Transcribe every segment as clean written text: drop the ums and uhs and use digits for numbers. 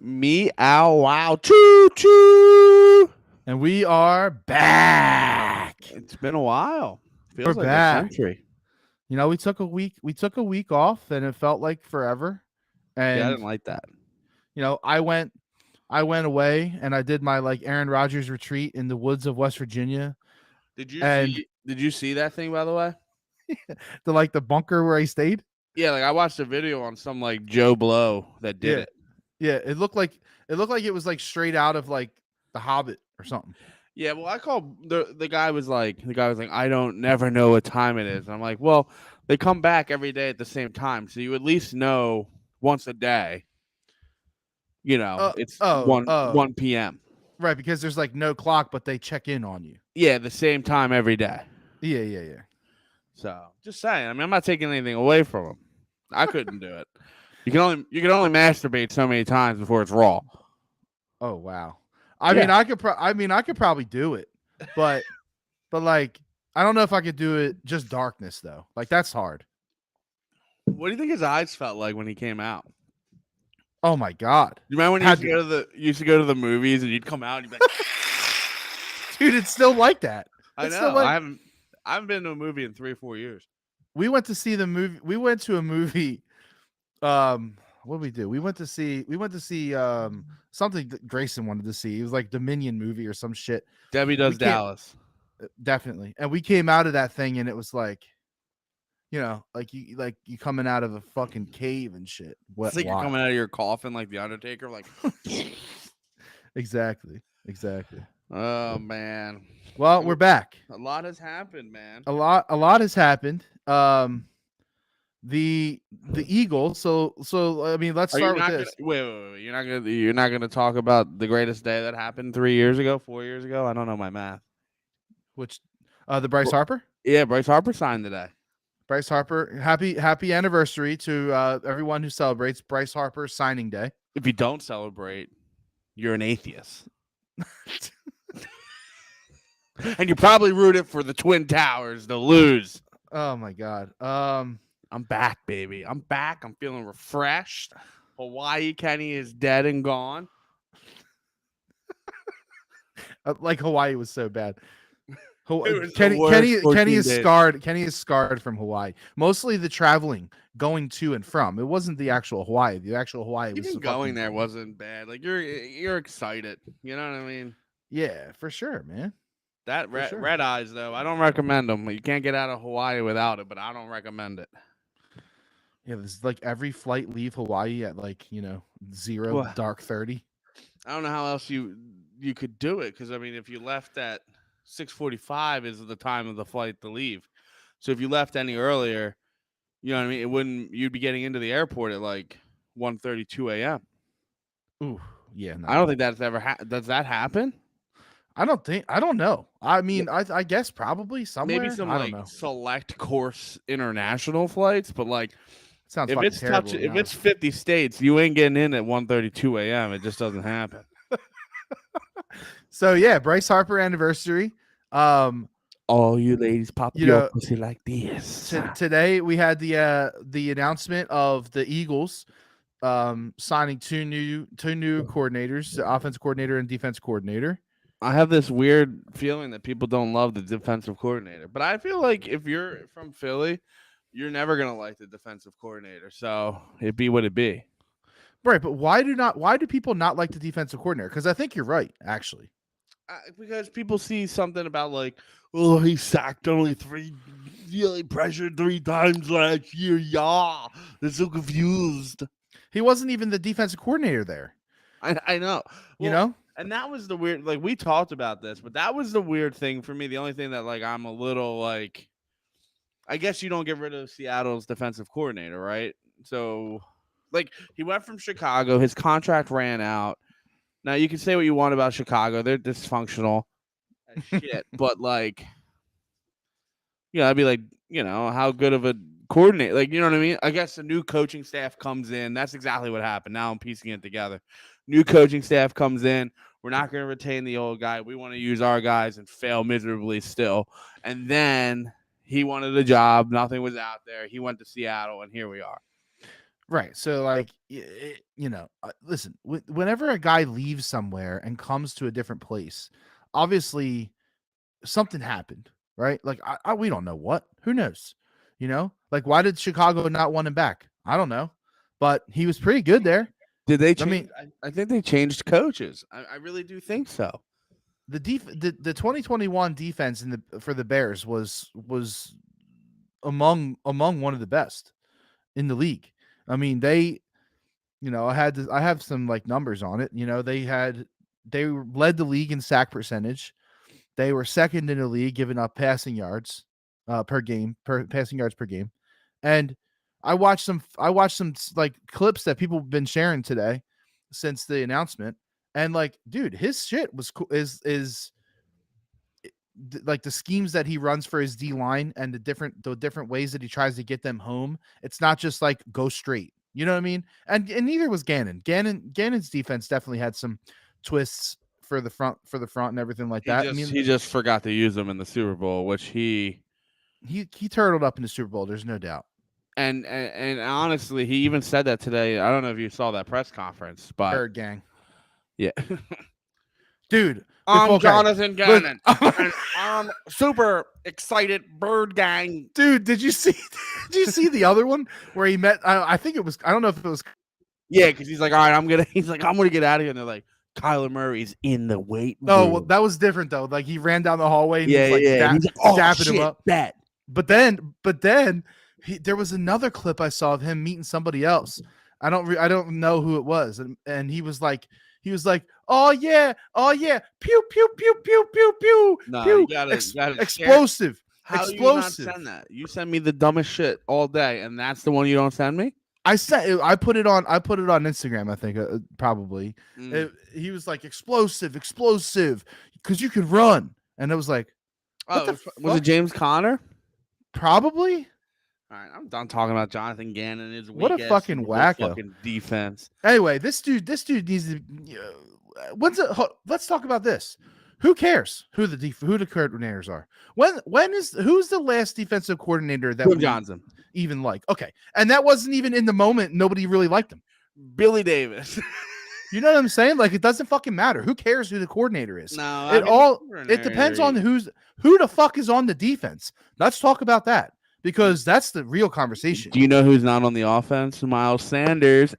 Meow wow choo choo. And we are back. It's been a while. We're Feels like a back. century. You know, we took a week. We took a week off, and it felt like forever. Yeah, I And didn't like that. I went away, and I did my like Aaron Rodgers retreat in the woods of West Virginia, Did you and see? Did you see that thing by the way? the bunker where I stayed. Yeah, like I watched a video on some like Joe Blow that did Yeah, it. yeah. It looked like it was like straight out of like The Hobbit or something. Yeah, well, I called the guy was like I don't never know what time it is. And I'm like, well, they come back every day at the same time, so you at least know once a day. It's Oh, 1 p.m. right. Because there's like no clock, but they check in on you. Yeah, the same time every day. Yeah. So just saying. I mean, I'm not taking anything away from him. I couldn't do it. You can only masturbate so many times before it's raw. Oh wow. I Yeah. mean, I could probably do it, but like I don't know if I could do it just darkness though. Like that's hard. What do you think his eyes felt like when he came out? Oh my god, You remember when he Had used to go to the movies and you'd come out and you'd be like, dude, it's still like that. I It's still know. like I haven't been to a movie in 3 or 4 years. we went to see the movie. We went to a movie. What did we do? We went to see something that Grayson wanted to see. It was like Dominion movie or some shit. Debbie We Does can't Dallas. definitely. And we came out of that thing and it was like, like you coming out of a fucking cave and shit. What? It's like you're coming out of your coffin like the Undertaker. Like, Exactly. oh man. Well, we're back. A lot has happened, man. A lot has happened. The Eagles. So I mean, let's Are you start with not this. gonna wait? You're not gonna talk about the greatest day that happened 3 years ago, 4 years ago? I don't know my math. Which the Bryce Harper. Yeah, Bryce Harper signed today. Bryce Harper. Happy anniversary to everyone who celebrates Bryce Harper signing day. If you don't celebrate, you're an atheist. And you probably rooted for the Twin Towers to lose. Oh my god. I'm back, baby. I'm back. I'm feeling refreshed. Hawaii Kenny is dead and gone. Like Hawaii was so bad. was the Kenny worst 14 is days. scarred. Kenny is scarred from Hawaii. Mostly the traveling, going to and from. It wasn't the actual Hawaii. The actual Hawaii was Even going there wasn't bad. Like you're excited. You know what I mean? Yeah, for sure, man. That sure. red eyes though, I don't recommend them. You can't get out of Hawaii without it, but I don't recommend it. Yeah, this is like every flight leave Hawaii at like 0 Well, dark 30. I don't know how else you could do it because I mean, if you left at 6:45 is the time of the flight to leave. So if you left any earlier, you know what I mean. It wouldn't. You'd be getting into the airport at like 1:32 a.m. Ooh, yeah. No. I don't think that's ever. Does that happen? I don't know. I mean, I guess probably somewhere. Maybe some I don't like know. select course international flights, but like Sounds if fucking it's terrible. if it's 50 states, you ain't getting in at 1:32 a.m. It just doesn't happen. So yeah, Bryce Harper anniversary. All you ladies pop your pussy like this. Today we had the announcement of the Eagles signing two new coordinators, the offensive coordinator and defense coordinator. I have this weird feeling that people don't love the defensive coordinator, but I feel like if you're from Philly, you're never gonna like the defensive coordinator. So it be what it be. Right, but why do people not like the defensive coordinator? Because I think you're right, actually. Because people see something about like, oh, he sacked only 3, really pressured 3 times last year. Yeah, they're so confused. He wasn't even the defensive coordinator there. I know. Well, and that was the weird. Like we talked about this, but that was the weird thing for me. The only thing that like I'm a little like, I guess you don't get rid of Seattle's defensive coordinator, right? So, like he went from Chicago. His contract ran out. Now you can say what you want about Chicago; they're dysfunctional as shit. But like, I'd be like, how good of a coordinator? Like, you know what I mean? I guess a new coaching staff comes in. That's exactly what happened. Now I'm piecing it together. New coaching staff comes in. We're not going to retain the old guy. We want to use our guys and fail miserably still. And then he wanted a job. Nothing was out there. He went to Seattle, and here we are. Right. So like listen, whenever a guy leaves somewhere and comes to a different place, obviously something happened, right? Like we don't know what. Who knows? Like why did Chicago not want him back? I don't know, but he was pretty good there. Did they I mean, change? I think they changed coaches. I really do think so. the 2021 defense for the Bears was among one of the best in the league. I mean, I have some like numbers on it. They led the league in sack percentage. They were second in the league, giving up passing yards per game, per passing yards per game. And I watched some like clips that people have been sharing today since the announcement. And like, dude, his shit was cool. Is like the schemes that he runs for his D line and the different ways that he tries to get them home. It's not just like go straight. You know what I mean? And neither was Gannon. Gannon's defense definitely had some twists for the front and everything like He that. I just mean, he just forgot to use them in the Super Bowl, which he turtled up in the Super Bowl. There's no doubt. and honestly, he even said that today. I don't know if you saw that press conference, but Bird gang, yeah. dude. I'm Okay, Jonathan Gannon, and I'm super excited, Bird Gang. dude. Did you see? Did you see the other one where he met? I think it was. I don't know if it was. Yeah, because he's like, all right, He's like, I'm gonna get out of here, and they're like, Kyler Murray's in the weight room. Oh, well, that was different though. Like he ran down the hallway and yeah, he was like yeah. And he's like, oh dapping shit, him up. bet. But then there was another clip I saw of him meeting somebody else. I don't know who it was, and he was like, oh yeah, pew pew pew pew pew pew No, pew, you gotta share. explosive, How do you not explosive. send that? You send me the dumbest shit all day, and that's the one you don't send me. I put it on Instagram. I think probably Mm. he was like explosive, because you could run, and it was like, what Oh, the was it fuck? James Conner? Probably. All right, I'm done talking about Jonathan Gannon and his What a weak fucking wacko. fucking defense. Anyway, this dude needs to. Let's talk about this. Who cares who the coordinators are? Who's the last defensive coordinator that Jim we Johnson, even like? Okay, and that wasn't even in the moment. Nobody really liked him. Billy Davis. You know what I'm saying? Like it doesn't fucking matter. Who cares who the coordinator is? No, It depends on who the fuck is on the defense. Let's talk about that because that's the real conversation. Do you know who's not on the offense? Miles Sanders.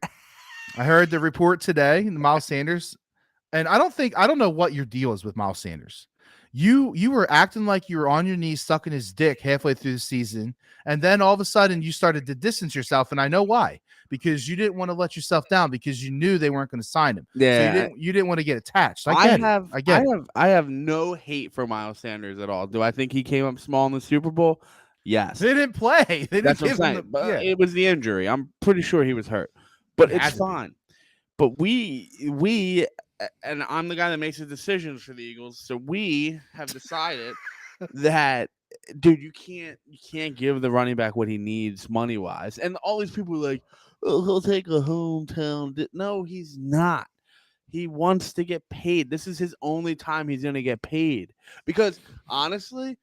I heard the report today, Miles Sanders, and I don't know what your deal is with Miles Sanders. You were acting like you were on your knees sucking his dick halfway through the season, and then all of a sudden you started to distance yourself, and I know why. Because you didn't want to let yourself down because you knew they weren't going to sign him. Yeah, so you didn't want to get attached. I have no hate for Miles Sanders at all. Do I think he came up small in the Super Bowl? Yes. They didn't play. They didn't That's what I'm give saying. him But it was the injury. I'm pretty sure he was hurt. But It had it's to be. fine. But we and I'm the guy that makes the decisions for the Eagles. So we have decided that dude, you can't give the running back what he needs money wise. And all these people are like, oh, he'll take a hometown. No, he's not. He wants to get paid. This is his only time he's going to get paid. Because honestly,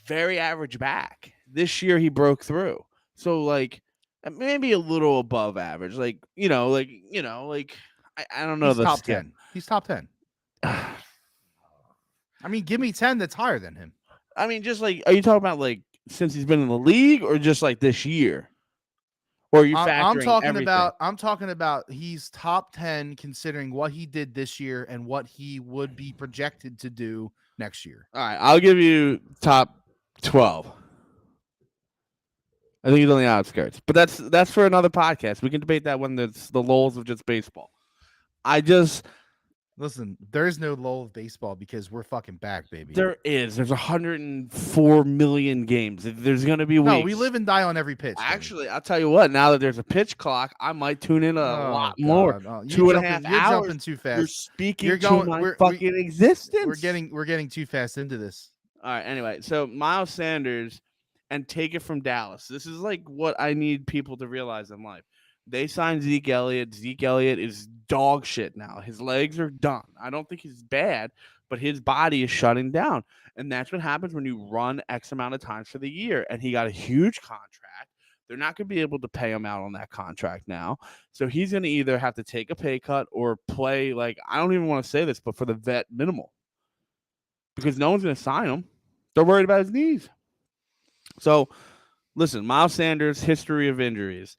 very average back. This year he broke through. So like maybe a little above average. Like I don't know He's the top scale. 10. He's top 10. I mean, give me 10 that's higher than him. I mean, just like, are you talking about like since he's been in the league or just like this year? Or are you factoring I'm talking about he's top 10 considering what he did this year and what he would be projected to do next year. All right, I'll give you top 12. I think he's on the outskirts, but that's for another podcast. We can debate that when it's the lulls of just baseball. Listen, there is no lull of baseball because we're fucking back, baby. There's 104 million games. There's gonna be weeks. No, we live and die on every pitch. Actually, I'll tell you what. Now that there's a pitch clock, I might tune in a lot more. Oh, 2.5 hours. You're jumping too fast. You're speaking to my fucking existence. We're getting too fast into this. All right. Anyway, so Miles Sanders, and take it from Dallas. This is like what I need people to realize in life. They signed Zeke Elliott. Zeke Elliott is dog shit now. His legs are done. I don't think he's bad, but his body is shutting down. And that's what happens when you run X amount of times for the year. And he got a huge contract. They're not going to be able to pay him out on that contract now. So he's going to either have to take a pay cut or play, like, I don't even want to say this, but for the vet minimal because no one's going to sign him. They're worried about his knees. So listen, Miles Sanders, history of injuries.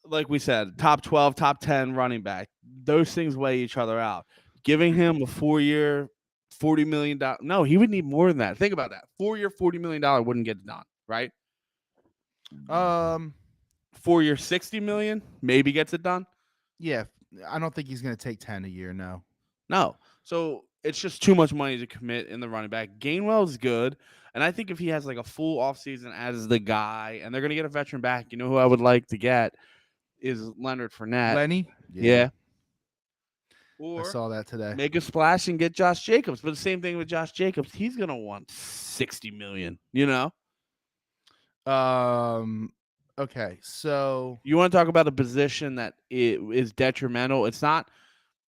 Like we said, top 12, top 10 running back. Those things weigh each other out. Giving him a 4-year, $40 million. No, he would need more than that. Think about that. 4-year, $40 million wouldn't get it done, right? 4-year, $60 million maybe gets it done. Yeah, I don't think he's going to take 10 a year. No. So it's just too much money to commit in the running back. Gainwell's good. And I think if he has like a full offseason as the guy and they're going to get a veteran back, you know who I would like to get is Leonard Fournette. Lenny? Yeah. I Or saw that today. make a splash and get Josh Jacobs. But the same thing with Josh Jacobs. He's going to want $60 million, you know? Okay, so You want to talk about a position that is detrimental. It's not.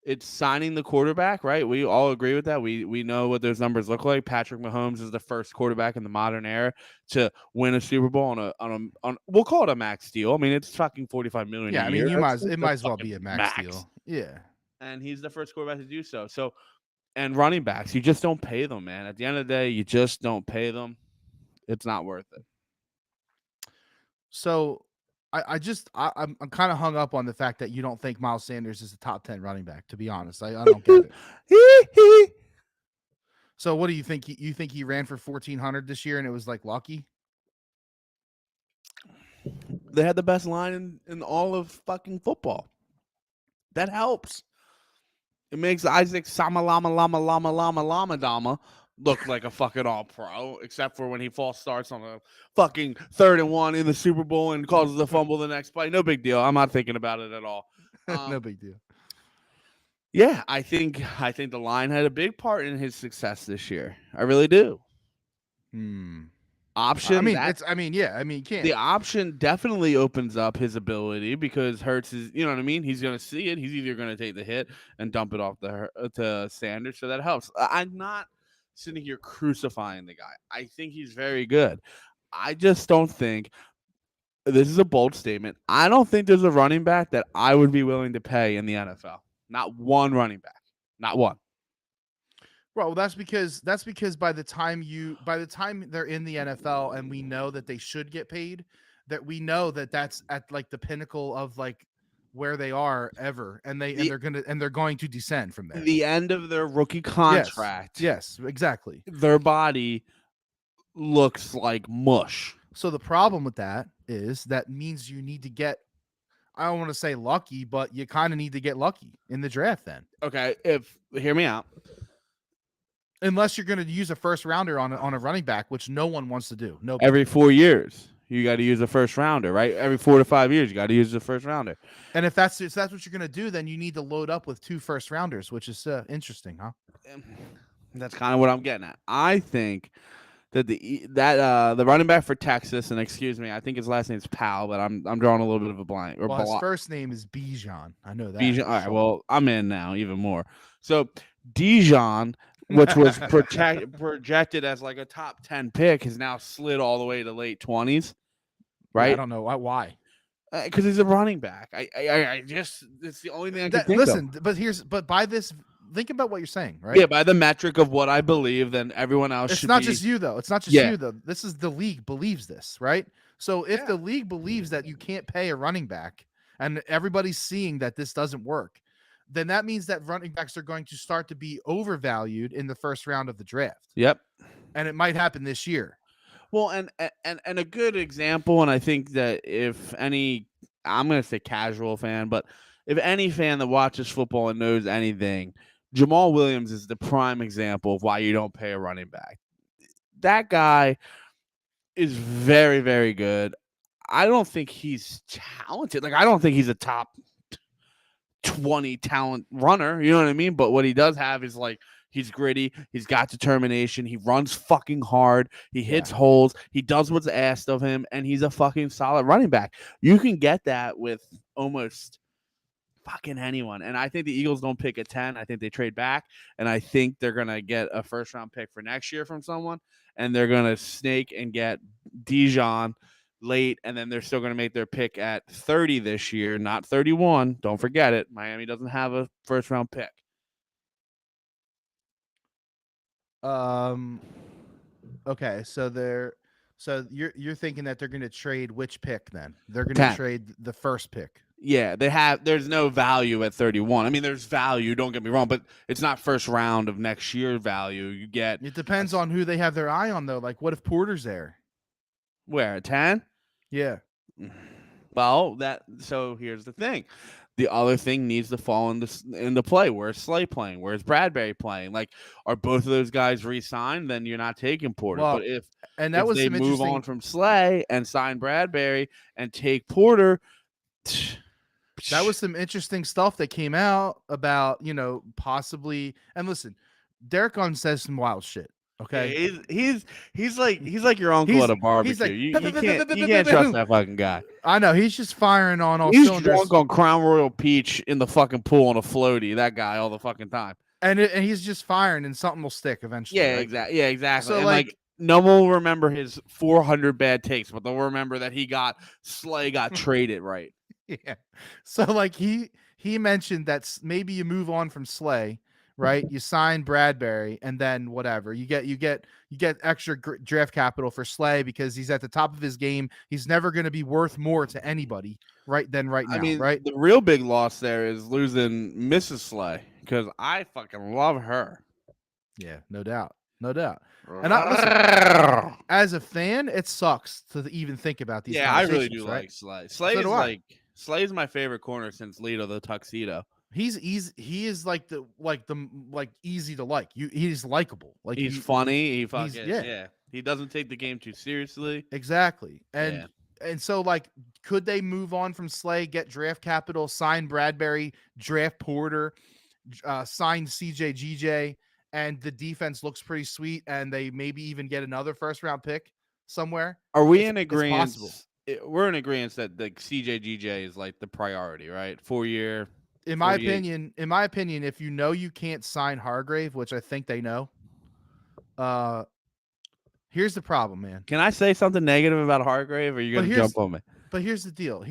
It's signing the quarterback, right? We all agree with that. We know what those numbers look like. Patrick Mahomes is the first quarterback in the modern era to win a Super Bowl on we'll call it a max deal. I mean, it's fucking $45 million yeah, a I year. mean, That's it might as well fucking be a max deal. Yeah. And he's the first quarterback to do so. So, and running backs, you just don't pay them, man. At the end of the day, you just don't pay them. It's not worth it. So I'm kind of hung up on the fact that you don't think Miles Sanders is a top 10 running back. To be honest, I don't get it. So what do you think? You think he ran for 1,400 this year and it was like lucky? They had the best line in all of fucking football. That helps. It makes Isaac Lama look like a fucking all pro, except for when he false starts on a fucking 3rd and 1 in the Super Bowl and causes a fumble the next play. No big deal. I'm not thinking about it at all. No big deal. Yeah, I think the line had a big part in his success this year. I really do. Option. You can't. The option definitely opens up his ability because Hurts is, you know what I mean? He's going to see it. He's either going to take the hit and dump it off to Sanders, so that helps. I'm not sitting here crucifying the guy. I think he's very good. I just don't think this is a bold statement. I don't think there's a running back that I would be willing to pay in the NFL. Not one running back. Not one. Well, that's because by the time they're in the NFL and we know that they should get paid, that we know that that's at like the pinnacle of like where they are ever, and they're going to descend from there. The end of their rookie contract. Yes, exactly. Their body looks like mush. So the problem with that is that means you need to get, I don't want to say lucky, but you kind of need to get lucky in the draft then. Okay, hear me out. Unless you're going to use a first rounder on a running back, which no one wants to do. No. Every 4 years, you got to use a first rounder, right? Every 4 to 5 years, you got to use a first rounder. And if that's what you're going to do, then you need to load up with 2 first rounders, which is interesting, huh? That's kind of what I'm getting at. I think that the running back for Texas, and excuse me, I think his last name is Powell, but I'm drawing a little bit of a blank. Well, his first name is Bijan. I know that. Bijan. All right, well, I'm in now even more. So Dijon, which was projected as like a top 10 pick, has now slid all the way to late 20s. Right? I don't know why. Because he's a running back. I just it's the only thing I can think of. But by this, think about what you're saying, right? Yeah, by the metric of what I believe, then everyone else it's should not be... just you though. It's not just you though. This is the league believes this, right? So if the league believes that you can't pay a running back, and everybody's seeing that this doesn't work, then that means that running backs are going to start to be overvalued in the first round of the draft. Yep. And it might happen this year. Well, and a good example, and I think that if any, I'm going to say casual fan, but if any fan that watches football and knows anything, Jamal Williams is the prime example of why you don't pay a running back. That guy is very, very good. I don't think he's talented. Like, I don't think he's a top 20 talent runner. You know what I mean? But what he does have is like, he's gritty. He's got determination. He runs fucking hard. He hits holes. He does what's asked of him, and he's a fucking solid running back. You can get that with almost fucking anyone. And I think the Eagles don't pick at 10. I think they trade back, and I think they're going to get a first-round pick for next year from someone, and they're going to snake and get Dijon, late, and then they're still going to make their pick at 30 this year, not 31. Don't forget it. Miami doesn't have a first round pick. Okay, so you're thinking that they're going to trade which pick then? They're going to 10. trade the first pick. Yeah, there's no value at 31. I mean, there's value, don't get me wrong, but it's not first round of next year value. You get It depends on who they have their eye on though. Like what if Porter's there? where 10? Yeah. Well, so here's the thing. The other thing needs to fall into play. Where's Slay playing? Where's Bradbury playing? Like, are both of those guys re-signed? Then you're not taking Porter. Well, But and that was they some move interesting on from Slay and sign Bradbury and take Porter, that was some interesting stuff that came out about, possibly. And listen, Derek Gunn says some wild shit. Okay, yeah, he's like your uncle at a barbecue. You can't trust that fucking guy. I know he's just firing on all He's cylinders. drunk on Crown Royal Peach in the fucking pool on a floaty. That guy all the fucking time. And he's just firing, and something will stick eventually. Yeah, right? exactly. Yeah, exactly. So and like no one will remember his 400 bad takes, but they'll remember that Slay got traded, right? Yeah. So like he mentioned that maybe you move on from Slay, right? You sign Bradbury, and then whatever you get extra draft capital for Slay because he's at the top of his game. He's never going to be worth more to anybody right now. I mean, right? The real big loss there is losing Mrs. Slay because I fucking love her. Yeah, no doubt. And listen, as a fan, it sucks to even think about these. Yeah, I really do right? like Slay. Slay is my favorite corner since Lito the Tuxedo. He's easy. He is like easy to like. He's likable. Like he's funny. He fucking yeah. He doesn't take the game too seriously. Exactly. And so like, could they move on from Slay, get draft capital, sign Bradbury, draft Porter, sign CJ, and the defense looks pretty sweet, and they maybe even get another first round pick somewhere? Are we in agreement? We're in agreement that the CJ is like the priority, right? 4-year. In my opinion, if you can't sign Hargrave, which I think they know, here's the problem, man. Can I say something negative about Hargrave, or are you going to jump on me? But here's the deal.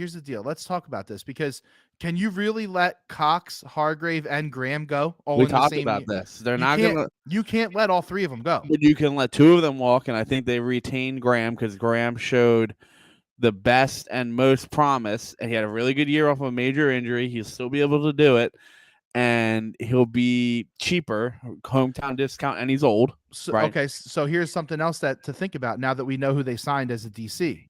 Let's talk about this, because can you really let Cox, Hargrave, and Graham go all in the same year? We talked about this. They're not going to. You can't let all three of them go. But you can let two of them walk, and I think they retain Graham because Graham showed the best and most promise, and he had a really good year off of a major injury. He'll still be able to do it, and he'll be cheaper, hometown discount, and he's old. So, right? Okay, so here's something else to think about now that we know who they signed as a DC.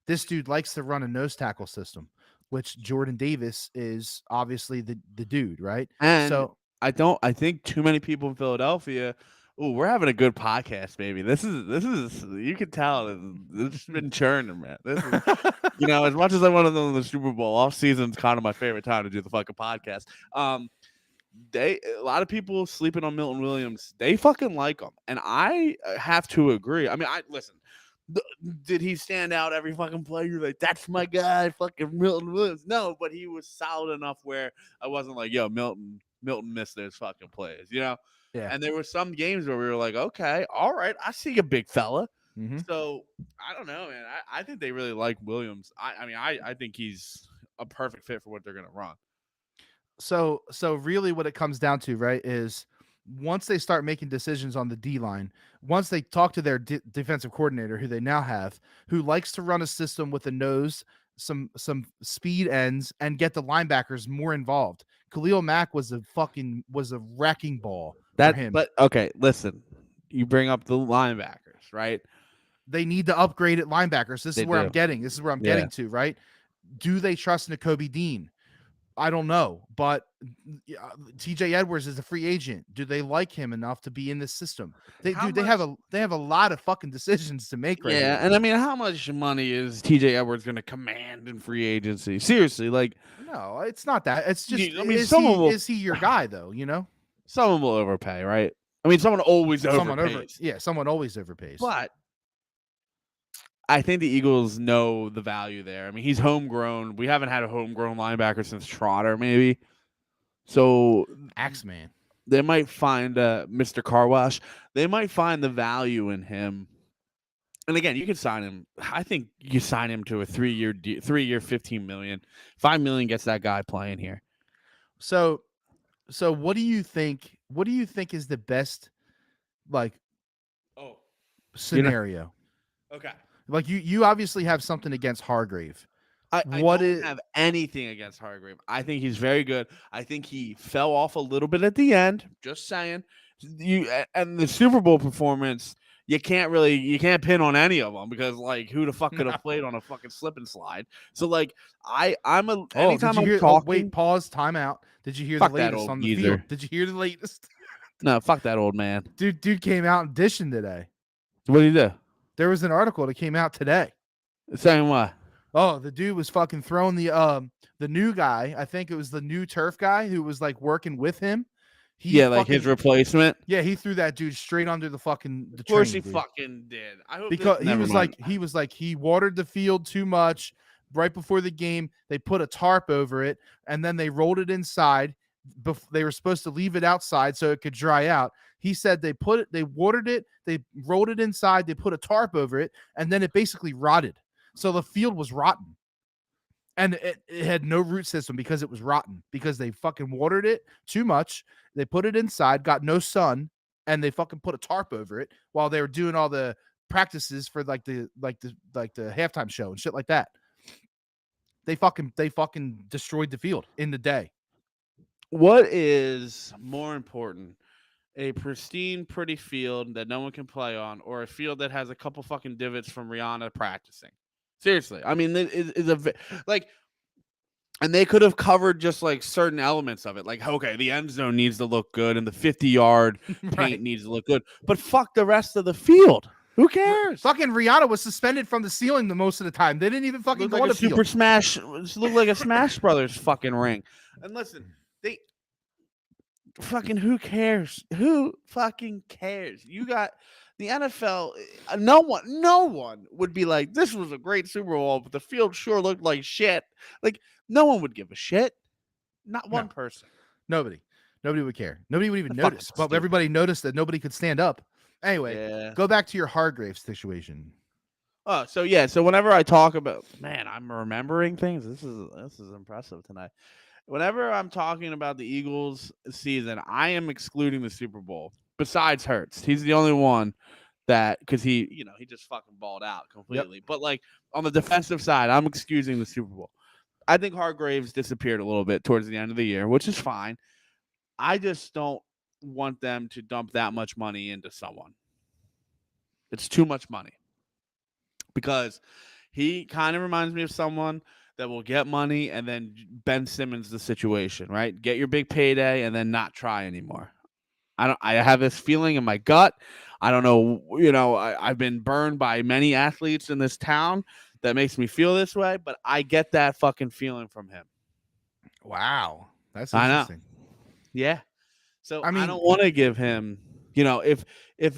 This dude likes to run a nose tackle system, which Jordan Davis is obviously the dude, right? And so I think too many people in Philadelphia. Oh, we're having a good podcast, baby. This is you can tell it's been churning, man. This is, as much as I want to know the Super Bowl, off season's kind of my favorite time to do the fucking podcast. A lot of people sleeping on Milton Williams. They fucking like him, and I have to agree. I mean, listen. Did he stand out every fucking play? You're like, that's my guy, fucking Milton Williams. No, but he was solid enough where I wasn't like, yo, Milton missed those fucking plays, Yeah. And there were some games where we were like, okay, all right, I see a big fella. Mm-hmm. So I don't know, man. I think they really like Williams. I think he's a perfect fit for what they're gonna run. So really, what it comes down to, right, is once they start making decisions on the D line, once they talk to their defensive coordinator, who they now have, who likes to run a system with a nose, some speed ends, and get the linebackers more involved. Khalil Mack was a wrecking ball for him. But okay, listen, you bring up the linebackers, right? They need to upgrade at linebackers. This is where I'm getting to, right? Do they trust Nakobe Dean? I don't know, but TJ Edwards is a free agent. Do they like him enough to be in this system? They have a lot of fucking decisions to make right now. And I mean, how much money is TJ Edwards going to command in free agency? Seriously, like, no, it's not that. It's just, is he your guy though? Someone will overpay, right? I mean, someone always overpays. Someone always overpays. But I think the Eagles know the value there. I mean, he's homegrown. We haven't had a homegrown linebacker since Trotter, maybe. So, Axeman. They might find Mr. Car Wash. They might find the value in him And again, you could sign him. I think you sign him to a 3 year, 15 million. 5 million gets that guy playing here. So so what do you think? What do you think is the best like Oh, you know. scenario? Okay. Like you obviously have something against Hargrave. I What don't is have anything against Hargrave. I think he's very good. I think he fell off a little bit at the end. Just saying. And the Super Bowl performance, you can't pin on any of them because like who the fuck could have played on a fucking slip and slide? So like Oh, did anytime you I'm hear? Oh, wait, talking, pause, time out. Did you hear the fuck that latest old on the field? geezer. Did you hear the latest? No, fuck that old man. Dude came out and dishing today. What do you do? There was an article that came out today. Saying what? Oh, the dude was fucking throwing the new guy. I think it was the new turf guy who was like working with him. He Yeah, like his fucking replacement. yeah, he threw that dude straight under the fucking the Of course he train, dude. fucking did. I hope Because never mind. he was like he watered the field too much right before the game. They put a tarp over it and then they rolled it inside. They were supposed to leave it outside so it could dry out. He said they watered it, they rolled it inside, they put a tarp over it, and then it basically rotted. So the field was rotten. And it had no root system because it was rotten, because they fucking watered it too much. They put it inside, got no sun, and they fucking put a tarp over it while they were doing all the practices for the halftime show and shit like that. They fucking destroyed the field in the day. What is more important? A pristine, pretty field that no one can play on, or a field that has a couple fucking divots from Rihanna practicing? Seriously, I mean, it is like, and they could have covered just like certain elements of it. Like, okay, the end zone needs to look good, and the 50-yard paint Right. needs to look good, but fuck the rest of the field. Who cares? Fucking Rihanna was suspended from the ceiling the most of the time. They didn't even fucking Looked go like on a the field. Super Smash. It looked like a Smash Brothers fucking ring. And listen, they fucking who cares? Who fucking cares? You got the NFL. No one would be like, this was a great Super Bowl, but the field sure looked like shit. Like no one would give a shit. Not one No. person. Nobody would care. Nobody would even They're fucking notice. But stupid. everybody noticed that nobody could stand up. Anyway, Yeah. go back to your Hargrave situation. Oh, so yeah. So whenever I talk about, man, I'm remembering things. This is impressive tonight. Whenever I'm talking about the Eagles season, I am excluding the Super Bowl. Besides Hurts, he's the only one that because he just fucking balled out Yep. completely. But like on the defensive side, I'm excusing the Super Bowl. I think Hargraves disappeared a little bit towards the end of the year, which is fine. I just don't want them to dump that much money into someone. It's too much money because he kind of reminds me of someone that will get money and then Ben Simmons the situation, right? Get your big payday and then not try anymore. I have this feeling in my gut. I don't know, I've been burned by many athletes in this town that makes me feel this way, but I get that fucking feeling from him. Wow. That's I know. interesting. Yeah. So I I mean, don't want to give him, if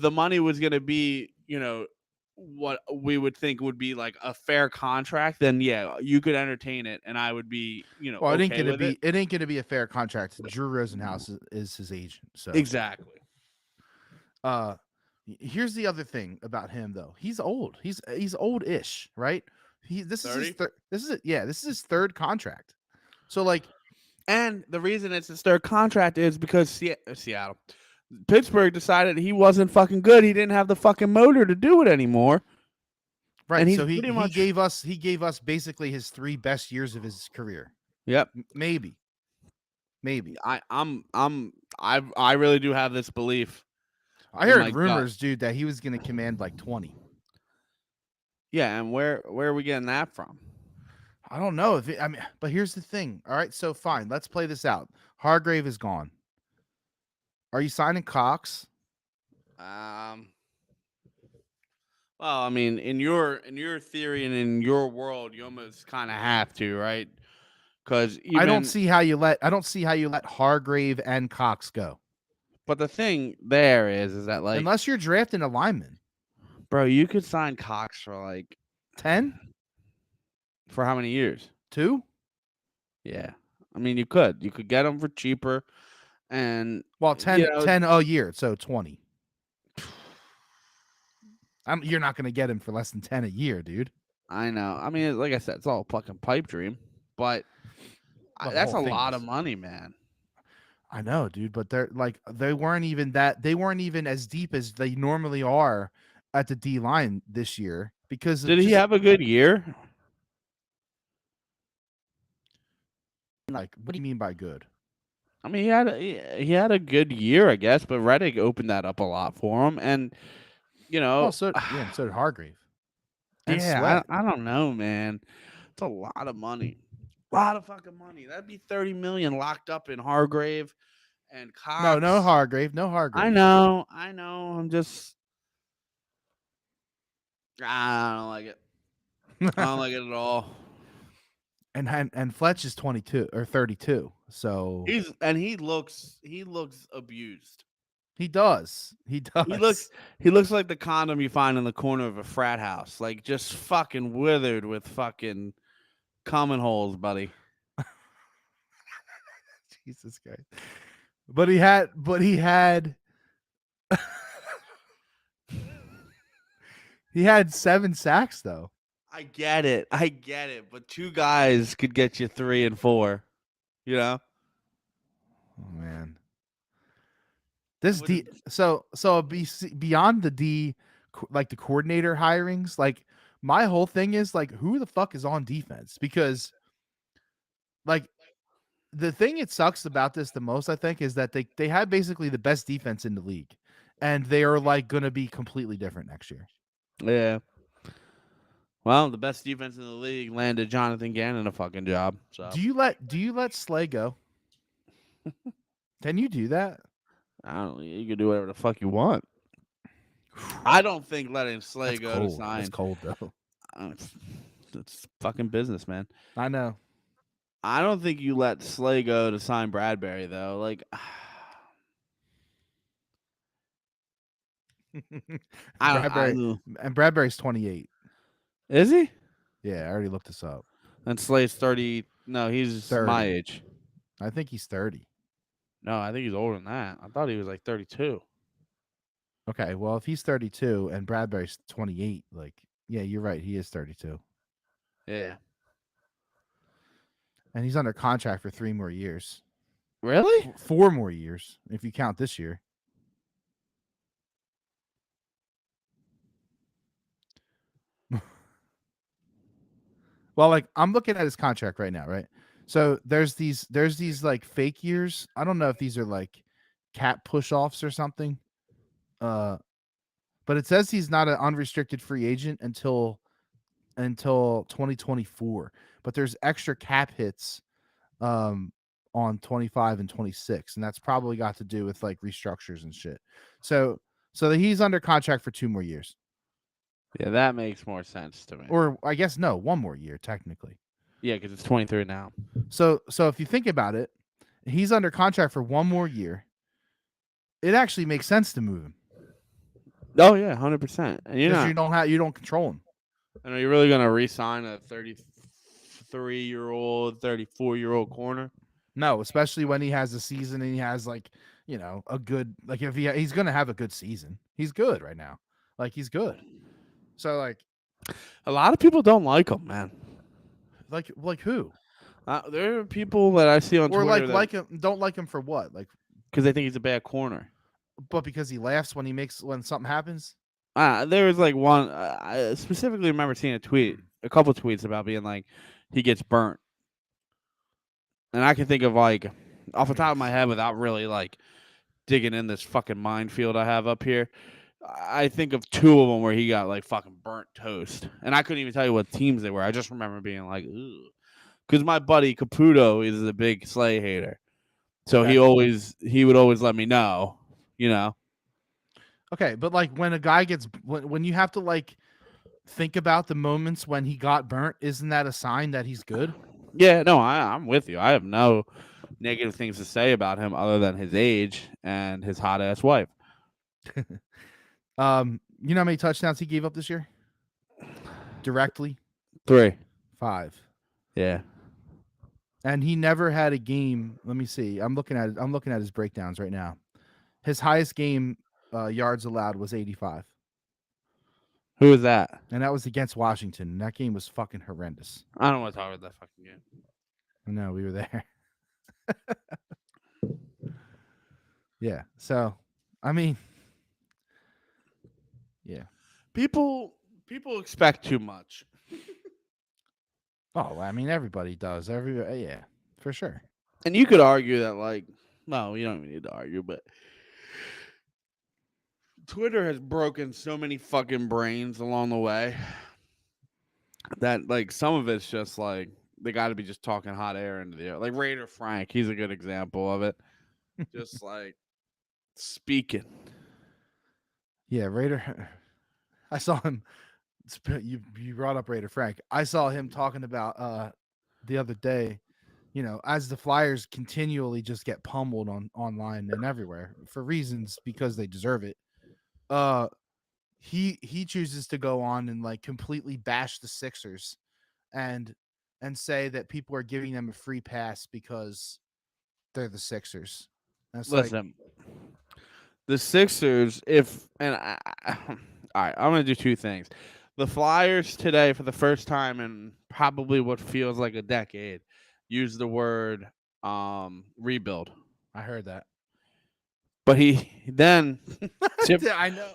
the money was going to be, what we would think would be like a fair contract, then yeah, you could entertain it and I would be, well, okay with it. it ain't gonna be a fair contract. Drew Rosenhaus is his agent. So Exactly. uh here's the other thing about him though. He's old. He's old-ish, right? This is his 30. this is his third contract. So like And the reason it's his third contract is because Seattle, Pittsburgh decided he wasn't fucking good. He didn't have the fucking motor to do it anymore. right, And he's so pretty much he gave us basically his 3 best years of his career. Yep. Maybe. I really do have this belief. I heard rumors, dude, that he was going to command like 20. Yeah, and where are we getting that from? I don't know but here's the thing. All right, so fine, let's play this out. Hargrave is gone. Are you signing Cox? Well, I mean, in your theory and in your world, you almost kind of have to, right? Because I don't see how you let Hargrave and Cox go. But the thing there is that like, unless you're drafting a lineman, bro, you could sign Cox for like 10 for how many years? 2. Yeah, I mean, you could get him for cheaper, and well, 10 a year, so 20. You're not going to get him for less than 10 a year, dude. I know. I mean, like I said, it's all a fucking pipe dream, but Well, the that's whole a thing lot of is. money, man. I know, dude, but they weren't even that they weren't even as deep as they normally are at the D line this year because of Did he just have a good year? like what do you mean by good? I mean, he had a good year, I guess, but Reddick opened that up a lot for him, and you Well, know, so yeah, and so did Hargrave and yeah, Sweat. I don't know, man. It's a lot of money, a lot of fucking money. That'd be 30 million locked up in Hargrave and No, no Cox. Hargrave, no I Hargrave. know, I know. I'm just, I don't like it. I don't like it at all. And Fletch is 22 or 32. So He looks abused. he does. He He look does. he looks like the condom you find in the corner of a frat house, like just fucking withered with fucking common holes, buddy. Jesus Christ. But he had 7 sacks though. I get it, but two guys could get you 3 and 4. You know, Oh man. This with D so beyond the like the coordinator hirings, like my whole thing is like who the fuck is on defense? Because like the thing it sucks about this the most, I think, is that they had basically the best defense in the league, and they are like going to be completely different next year. yeah. Well, the best defense in the league landed Jonathan Gannon a fucking job. So Do you let Slay go? Can you do that? I don't. You can do whatever the fuck you want. I don't think letting Slay That's go to cold. That's sign. cold though. It's fucking business, man. I know. I don't think you let Slay go to sign Bradbury though. Like, I don't. Bradbury and Bradbury's 28. Is he? Yeah, I already looked this up. And Slay's 30. No, he's my 30. age. I think he's 30. No, I think he's older than that. I thought he was like 32. Okay, well, if he's 32 and Bradbury's 28, like, yeah, you're right. He is 32. Yeah. And he's under contract for 3 more years. Really? 4 more years, if you count this year. Well, like, I'm looking at his contract right now, right? So there's these like fake years. I don't know if these are like cap push offs or something. But it says he's not an unrestricted free agent until 2024. But there's extra cap hits on 25 and 26, and that's probably got to do with like restructures and shit. So he's under contract for 2 more years. Yeah, that makes more sense to me. Or I guess no, 1 more year technically. Yeah, because it's 23 now. So if you think about it, he's under contract for 1 more year. It actually makes sense to move him. Oh yeah, 100%. And you're not. You don't control him. And are you really gonna re-sign a 33-year-old, 34-year-old corner? No, especially when he has a season and he has like, a good like if he's going to have a good season. He's good right now. Like he's good. So like A lot of people don't like him, man. like who? There are people that I see on Or Twitter like him, don't like him for what? Like because they think he's a bad corner. but because he laughs when something happens? There was like one. I specifically remember seeing a couple tweets about being like he gets burnt, and I can think of like off the top of my head without really like digging in this fucking minefield I have up here. I think of 2 of them where he got like fucking burnt toast, and I couldn't even tell you what teams they were. I just remember being like, "Ooh," because my buddy Caputo is a big Slay hater, so Okay. he would always let me know, you know. Okay, but like when a guy gets when you have to like think about the moments when he got burnt, isn't that a sign that he's good? Yeah, no, I'm with you. I have no negative things to say about him other than his age and his hot ass wife. You know how many touchdowns he gave up this year? Directly? 3. 5. Yeah. And he never had a game. Let me see. I'm looking at his breakdowns right now. His highest game yards allowed was 85. Who was that? and that was against Washington. And that game was fucking horrendous. I don't want to talk about that fucking game. No, we were there. Yeah. So, I mean, yeah. People expect too much. Oh, I mean, everybody does. Yeah, for sure. And you could argue that, like, no, you don't even need to argue, but Twitter has broken so many fucking brains along the way that, like, some of it's just like they got to be just talking hot air into the air. Like Raider Frank, he's a good example of it. Just like speaking. Yeah, Raider. I saw him. You brought up Raider Frank. I saw him talking about the other day. You know, as the Flyers continually just get pummeled online and everywhere for reasons because they deserve it. He chooses to go on and like completely bash the Sixers and say that people are giving them a free pass because they're the Sixers. And it's Listen, the Sixers, all right, I'm gonna do two things. The Flyers today, for the first time in probably what feels like a decade, use the word rebuild. I heard that. But he then I know.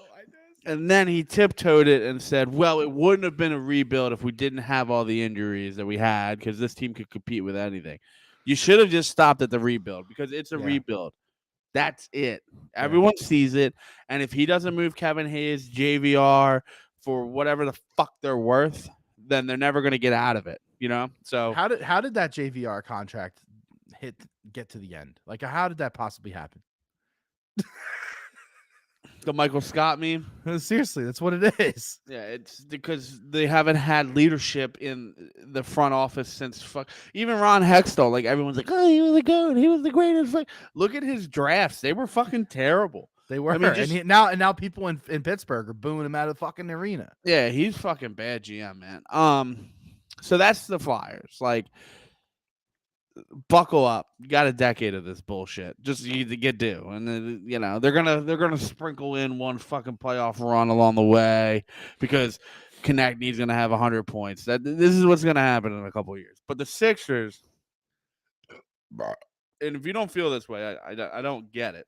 and then he tiptoed it and said, "Well, it wouldn't have been a rebuild if we didn't have all the injuries that we had, because this team could compete with anything. You should have just stopped at the rebuild because it's a rebuild. That's it. Everyone sees it. And if he doesn't move Kevin Hayes, JVR for whatever the fuck they're worth, then they're never going to get out of it. You know. So how did that JVR contract get to the end? Like, how did that possibly happen? The Michael Scott meme. Seriously, that's what it is. Yeah, it's because they haven't had leadership in the front office since even Ron Hextall. Like, everyone's like, "Oh, he was the goat. He was the greatest." Look at his drafts; they were fucking terrible. They were. I mean, now people in Pittsburgh are booing him out of the fucking arena. Yeah, he's fucking bad GM, man. So that's the Flyers. Like, buckle up. You got a decade of this bullshit. Just you to get due, and then they're gonna sprinkle in one fucking playoff run along the way because Konechny's gonna have 100 points. This is what's gonna happen in a couple of years. But the Sixers, and if you don't feel this way, I don't get it.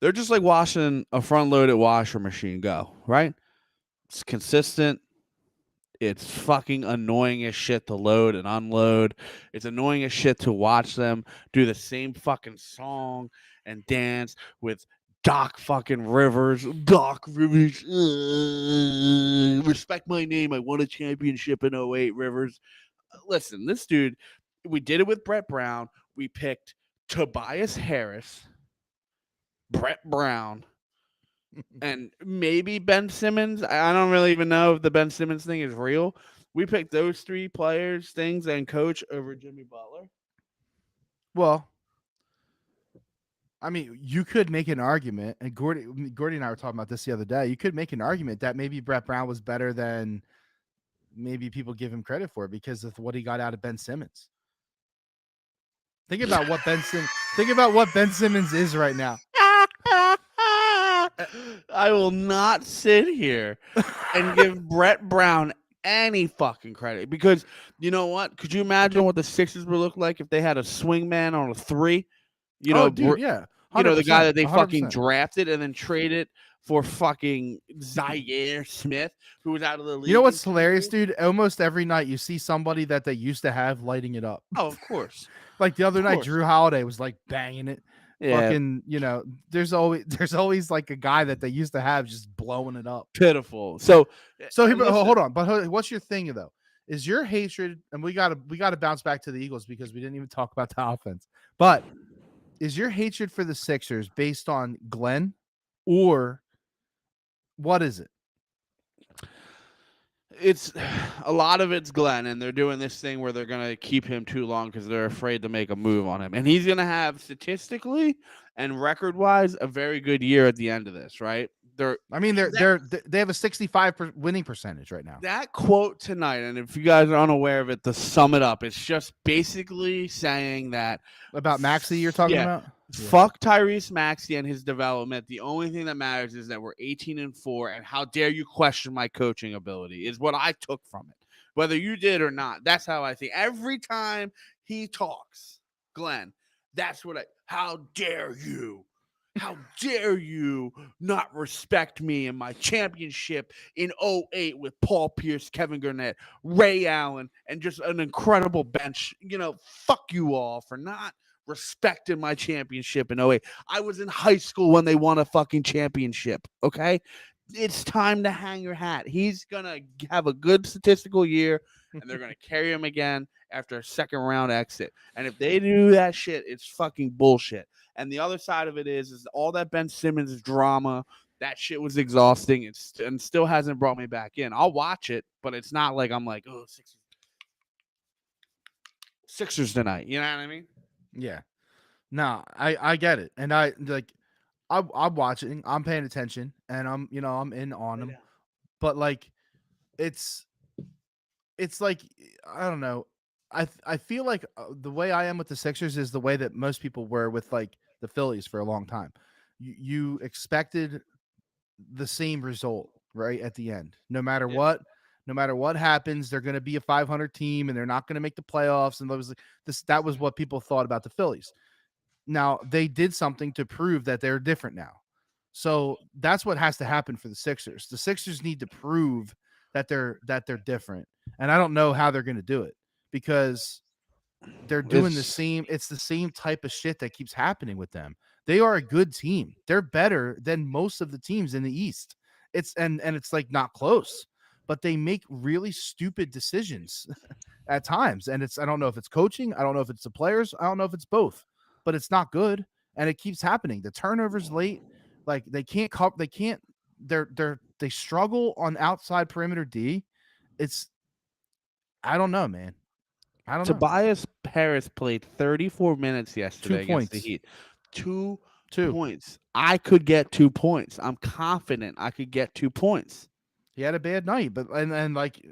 They're just like washing a front-loaded washer machine. Go right. It's consistent. It's fucking annoying as shit to load and unload. It's annoying as shit to watch them do the same fucking song and dance with Doc fucking Rivers. Doc Rivers. Respect my name. I won a championship in 08, Rivers. Listen, this dude, we did it with Brett Brown. We picked Tobias Harris, Brett Brown, and maybe Ben Simmons. I don't really even know if the Ben Simmons thing is real. We picked those three players, things, and coach over Jimmy Butler. Well, I mean, you could make an argument, and Gordy and I were talking about this the other day. You could make an argument that maybe Brett Brown was better than maybe people give him credit for because of what he got out of Ben Simmons. Think about what Ben Simmons is right now. I will not sit here and give Brett Brown any fucking credit because you know what? Could you imagine what the Sixers would look like if they had a swingman on a 3? Dude, yeah. The guy that they fucking drafted and then traded for fucking Zaire Smith, who was out of the league. You know what's hilarious, dude? Almost every night you see somebody that they used to have lighting it up. Oh, of course. Like the other night, Drew Holiday was like banging it. Yeah. Fucking, there's always like a guy that they used to have just blowing it up. Pitiful. So hold on. But what's your thing though? Is your hatred, and we gotta bounce back to the Eagles because we didn't even talk about the offense. But is your hatred for the Sixers based on Glenn, or what is it? It's a lot of it's Glenn, and they're doing this thing where they're going to keep him too long because they're afraid to make a move on him. And he's going to have statistically and record-wise a very good year at the end of this, right? They have a 65% winning percentage right now. That quote tonight, and if you guys are unaware of it, to sum it up, it's just basically saying that about Maxey you're talking about? Yeah. Fuck Tyrese Maxey and his development. The only thing that matters is that we're 18-4, and how dare you question my coaching ability is what I took from it. Whether you did or not, that's how I think. Every time he talks, Glenn, that's what I. How dare you? How dare you not respect me and my championship in '08 with Paul Pierce, Kevin Garnett, Ray Allen, and just an incredible bench. Fuck you all for not respecting my championship in '08. I was in high school when they won a fucking championship, okay? It's time to hang your hat. He's going to have a good statistical year, and they're going to carry him again after a second round exit. And if they do that shit, it's fucking bullshit. And the other side of it is all that Ben Simmons drama. That shit was exhausting. And still hasn't brought me back in. I'll watch it, but it's not like I'm like, oh, Sixers tonight. You know what I mean? Yeah. No, I get it. And I'm watching, I'm paying attention, and I'm in on them. But like it's like, I don't know. I feel like the way I am with the Sixers is the way that most people were with like the Phillies for a long time. You expected the same result right at the end, no matter Yeah. what. No matter what happens, they're going to be a 500 team, and they're not going to make the playoffs. And that was what people thought about the Phillies. Now they did something to prove that they're different now. So that's what has to happen for the Sixers. The Sixers need to prove that they're different. And I don't know how they're going to do it, because they're doing it's the same type of shit that keeps happening with them. They are a good team. They're better than most of the teams in the East. It's like not close, but they make really stupid decisions at times. And I don't know if it's coaching, I don't know if it's the players, I don't know if it's both, but it's not good. And it keeps happening. The turnovers late, like they can't cover, they struggle on outside perimeter D. I don't know, man. I don't know. Tobias Harris played 34 minutes 2 yesterday against the points. Heat. 2 2. points. I could get 2 points. I'm confident I could get 2 points. He had a bad night, but and like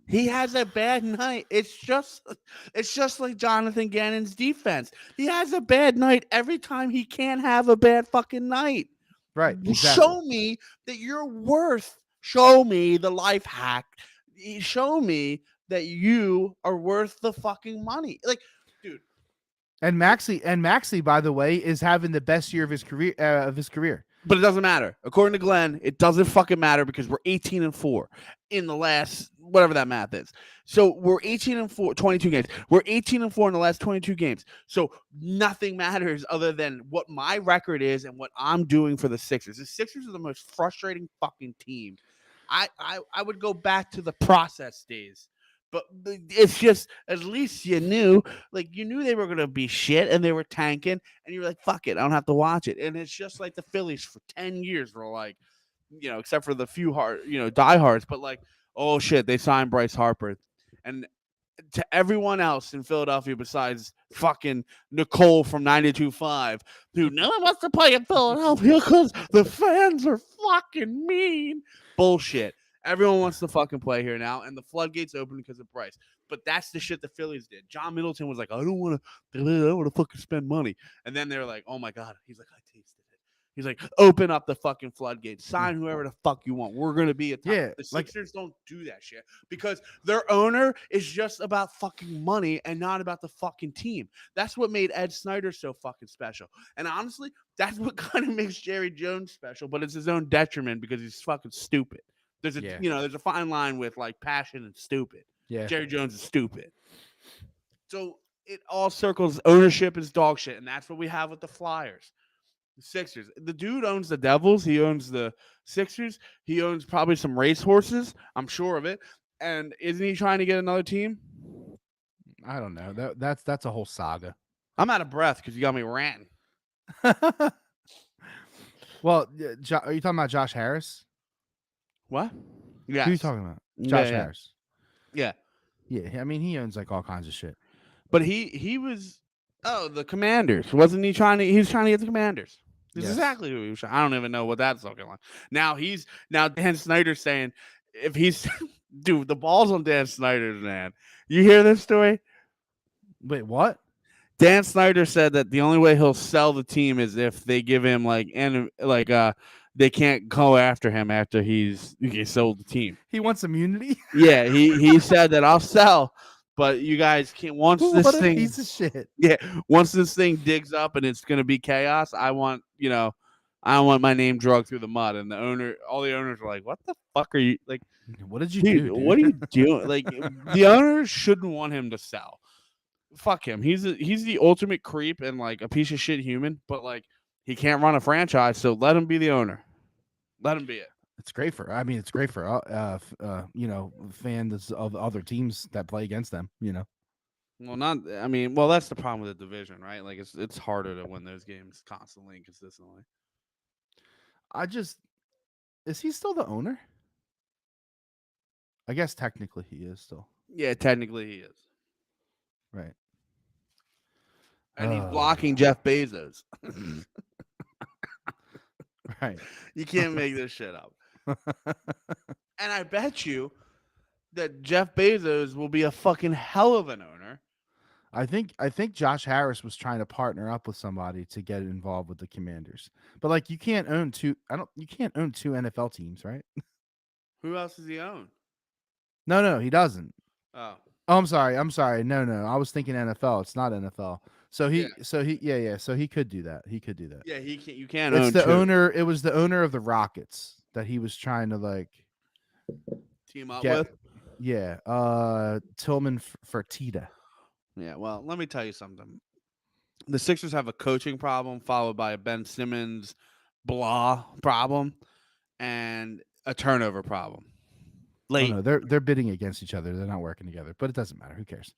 he has a bad night. It's just like Jonathan Gannon's defense. He has a bad night every time he can't have a bad fucking night. Right. Exactly. Show me that you're worth. Show me the life hack. Show me that you are worth the fucking money. Like, dude. And Maxey, by the way, is having the best year of his career. But it doesn't matter. According to Glenn, it doesn't fucking matter because we're 18-4 in the last, whatever that math is. So we're 18-4, 22 games. We're 18-4 in the last 22 games. So nothing matters other than what my record is and what I'm doing for the Sixers. The Sixers are the most frustrating fucking team. I would go back to the process days. But it's just, at least you knew they were going to be shit and they were tanking, and you're like, fuck it, I don't have to watch it. And it's just like the Phillies for 10 years were like, except for the few diehards, but like, oh shit, they signed Bryce Harper. And to everyone else in Philadelphia besides fucking Nicole from 92.5, dude, no one wants to play in Philadelphia because the fans are fucking mean. Bullshit. Everyone wants to fucking play here now, and the floodgates open because of Bryce. But that's the shit the Phillies did. John Middleton was like, I don't want to fucking spend money. And then they're like, oh my God. He's like, I tasted it. He's like, open up the fucking floodgates. Sign whoever the fuck you want. We're going to be a top. Yeah, the Sixers don't do that shit because their owner is just about fucking money and not about the fucking team. That's what made Ed Snyder so fucking special. And honestly, that's what kind of makes Jerry Jones special, but it's his own detriment because he's fucking stupid. There's a fine line with like passion and stupid. Yeah. Jerry Jones is stupid. So it all circles. Ownership is dog shit, and that's what we have with the Flyers. The Sixers. The dude owns the Devils. He owns the Sixers. He owns probably some racehorses. I'm sure of it. And isn't he trying to get another team? I don't know. That's a whole saga. I'm out of breath because you got me ranting. Well, are you talking about Josh Harris? What? Yeah. Who are you talking about? Josh Harris. Yeah. Yeah. I mean, he owns like all kinds of shit. But he was the Commanders. Wasn't he trying to? He was trying to get the Commanders. This is exactly who he was trying. I don't even know what that's looking like. Now Dan Snyder's saying if he's dude, the ball's on Dan Snyder's, man. You hear this story? Wait, what? Dan Snyder said that the only way he'll sell the team is if they give him they can't go after him after he sold the team. He wants immunity. Yeah, he said that I'll sell, but you guys can't What a piece of shit. yeah, once this thing digs up and it's gonna be chaos, I want my name dragged through the mud. And all the owners were like, "What the fuck are you like, What did you dude? do, What are you doing?" Like, the owners shouldn't want him to sell. Fuck him. He's the ultimate creep and like a piece of shit human. But like, he can't run a franchise, so let him be the owner. Let him be it. It's great for. I mean, it's great for fans of other teams that play against them. Well, not. I mean, well, that's the problem with the division, right? Like, it's harder to win those games constantly and consistently. Is he still the owner? I guess technically he is still. Yeah, technically he is, Right. and he's blocking Jeff Bezos. Right. You can't make this shit up. And I bet you that Jeff Bezos will be a fucking hell of an owner. I think Josh Harris was trying to partner up with somebody to get involved with the Commanders. But like you can't own two NFL teams, right? Who else does he own? No, he doesn't. Oh. Oh, I'm sorry. No. I was thinking NFL. It's not NFL. So he could do that. Yeah, he can't. You can't It's own the two. owner. It was the owner of the Rockets that he was trying to like Team up get. with. Yeah, Tillman Fertitta. Yeah, well, let me tell you something. The Sixers have a coaching problem, followed by a Ben Simmons blah problem, and a turnover problem. Oh no, they're bidding against each other. They're not working together, but it doesn't matter. Who cares?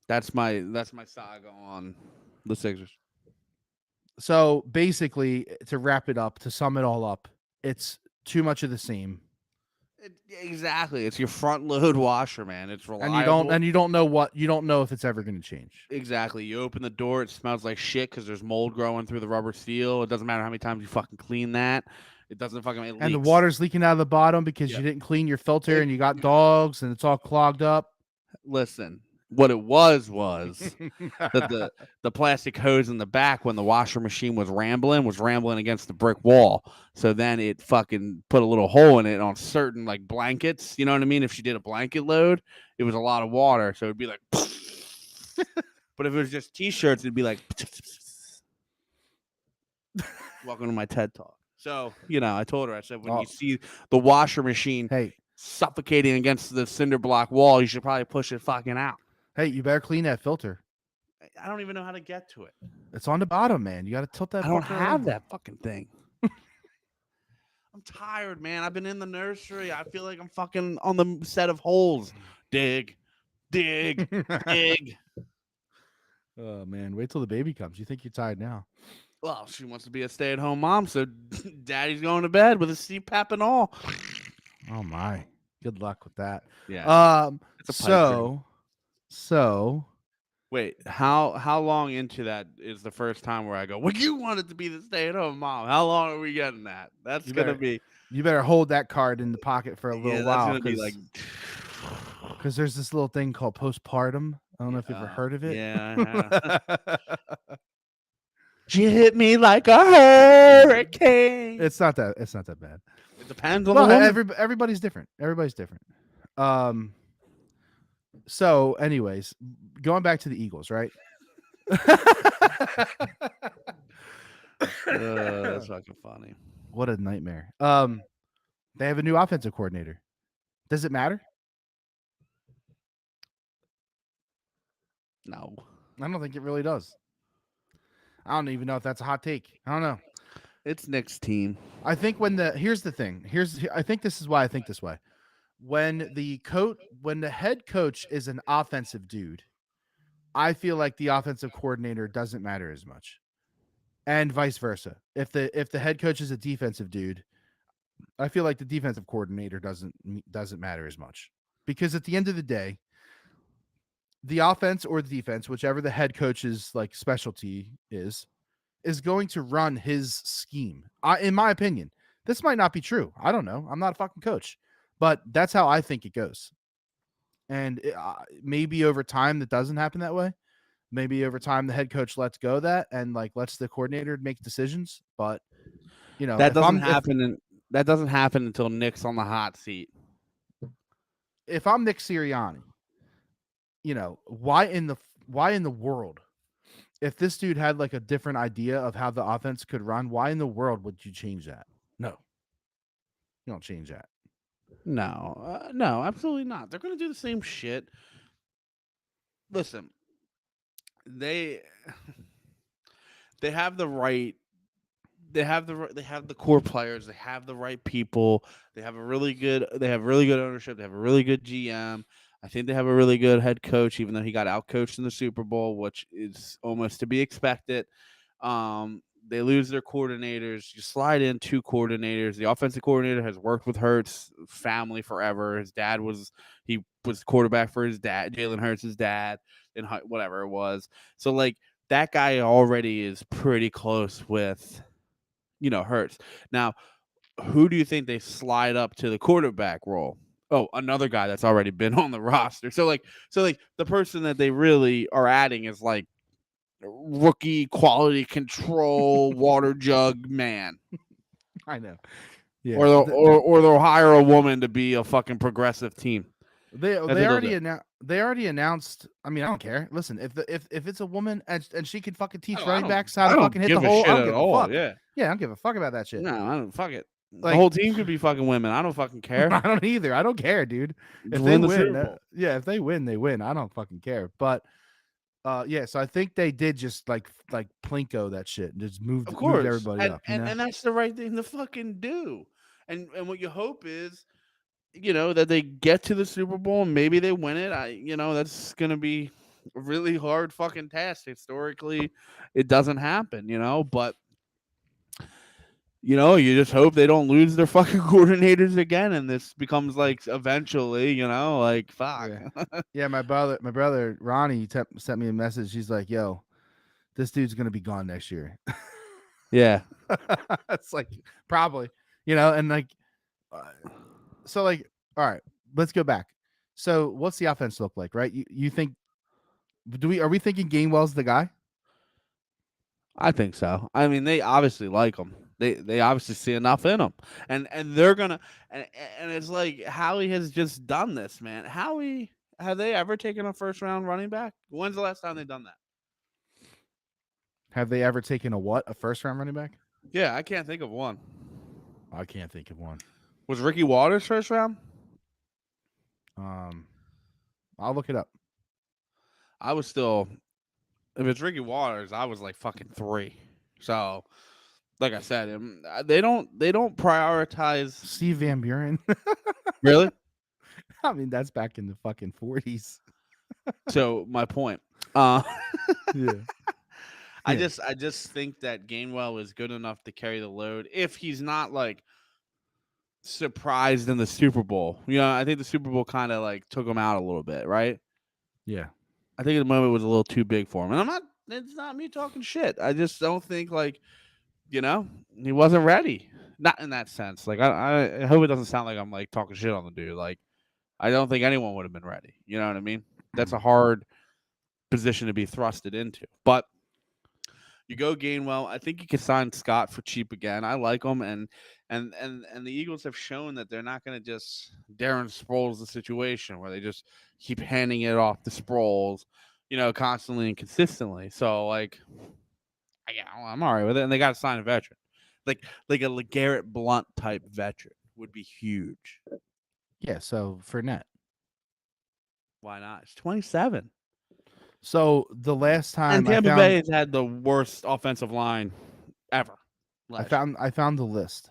That's my saga on the Sixers. So basically, to wrap it up, to sum it all up, it's too much of the same. Exactly, it's your front load washer, man. It's reliable, and you don't know if it's ever going to change. Exactly. You open the door, it smells like shit because there's mold growing through the rubber seal. It doesn't matter how many times you fucking clean that. It doesn't fucking. It and leaks. The water's leaking out of the bottom because you didn't clean your filter and you got dogs and it's all clogged up. Listen, what it was that the plastic hose in the back when the washer machine was rambling against the brick wall. So then it fucking put a little hole in it on certain like blankets. You know what I mean? If she did a blanket load, it was a lot of water, so it'd be like. But if it was just t-shirts, it'd be like. Welcome to my TED Talk. So, I told her, I said, when you see the washer machine suffocating against the cinder block wall, you should probably push it fucking out. Hey, you better clean that filter. I don't even know how to get to it. It's on the bottom, man. You got to tilt that. I don't have that fucking thing. I'm tired, man. I've been in the nursery. I feel like I'm fucking on the set of holes. Dig. Oh, man. Wait till the baby comes. You think you're tired now. Well, she wants to be a stay-at-home mom, so daddy's going to bed with a CPAP and all. Oh, my. Good luck with that. Yeah. So. Wait, how long into that is the first time where I go, well, you wanted to be the stay-at-home mom? How long are we getting that? That's going to be... You better hold that card in the pocket for a little while. That's going to be like... Because there's this little thing called postpartum. I don't know if you've ever heard of it. Yeah, I have. She hit me like a hurricane. It's not that bad. It depends on the woman. Everybody's different. So, anyways, going back to the Eagles, right? That's fucking funny. What a nightmare. They have a new offensive coordinator. Does it matter? No. I don't think it really does. I don't even know if that's a hot take. I don't know. It's Nick's team. I think here's the thing. I think this is why I think this way. When the head coach is an offensive dude, I feel like the offensive coordinator doesn't matter as much. And vice versa. If the head coach is a defensive dude, I feel like the defensive coordinator doesn't matter as much. Because at the end of the day, the offense or the defense, whichever the head coach's like specialty is going to run his scheme. In my opinion, this might not be true. I don't know. I'm not a fucking coach, but that's how I think it goes. And maybe over time that doesn't happen that way. Maybe over time the head coach lets go of that and like lets the coordinator make decisions. But That doesn't happen, and that doesn't happen until Nick's on the hot seat. if I'm Nick Sirianni, why in the world, if this dude had like a different idea of how the offense could run, why in the world would you change that? No, you don't change that. No, absolutely not. They're gonna do the same shit. Listen, they they have the right. They have the core players. They have the right people. They have really good ownership. They have a really good GM. I think they have a really good head coach, even though he got outcoached in the Super Bowl, which is almost to be expected. They lose their coordinators. You slide in two coordinators. The offensive coordinator has worked with Hurts' family forever. His dad was quarterback for his dad, Jalen Hurts' dad, and whatever it was. So like that guy already is pretty close with Hurts. Now, who do you think they slide up to the quarterback role? Oh, another guy that's already been on the roster. So the person that they really are adding is like rookie quality control water jug man. I know. Yeah. Or they'll hire a woman to be a fucking progressive team. They already announced. I mean, I don't care. Listen, if it's a woman and she can fucking teach running backs how to fucking hit the hole, I don't give a fuck. Yeah, I don't give a fuck about that shit. No, I don't. Fuck it. Like, the whole team could be fucking women. I don't fucking care. I don't either. I don't care, dude. If they win, if they win, they win. I don't fucking care. But yeah, so I think they did just like Plinko that shit and just moved everybody up. And that's the right thing to fucking do. And what you hope is, that they get to the Super Bowl and maybe they win it. That's gonna be a really hard fucking task. Historically, it doesn't happen, but you just hope they don't lose their fucking coordinators again, and this becomes like eventually, like fuck. Yeah, my brother Ronnie sent me a message. He's like, "Yo, this dude's gonna be gone next year." Yeah, it's like probably, and like, so like, all right, let's go back. So, what's the offense look like, right? You think? Are we thinking Gainwell's the guy? I think so. I mean, they obviously like him. They obviously see enough in him, and they're gonna and it's like Howie has just done this, man. Howie, have they ever taken a first round running back? When's the last time they've done that? Have they ever taken a first round running back? Yeah, I can't think of one. I can't think of one. Was Ricky Waters first round? I'll look it up. I was still, if it's Ricky Waters, I was like fucking 3. So, like I said, they don't prioritize Steve Van Buren. Really? I mean, that's back in the fucking 40s. So my point. Yeah. I just think that Gainwell is good enough to carry the load if he's not like surprised in the Super Bowl. I think the Super Bowl kind of like took him out a little bit, right? Yeah. I think the moment was a little too big for him. And it's not me talking shit. I just don't think like, he wasn't ready. Not in that sense. Like I hope it doesn't sound like I'm like talking shit on the dude. Like I don't think anyone would have been ready. You know what I mean? That's a hard position to be thrusted into. But you go Gainwell. I think you can sign Scott for cheap again. I like him, and the Eagles have shown that they're not going to just Darren Sproles the situation where they just keep handing it off to Sproles, constantly and consistently. So like, yeah, I'm all right with it. And they got to sign a veteran, like a LeGarrette Blount type veteran would be huge. Yeah. So Fournette. Why not? It's 27. So the last time Tampa Bay has had the worst offensive line ever. I found the list,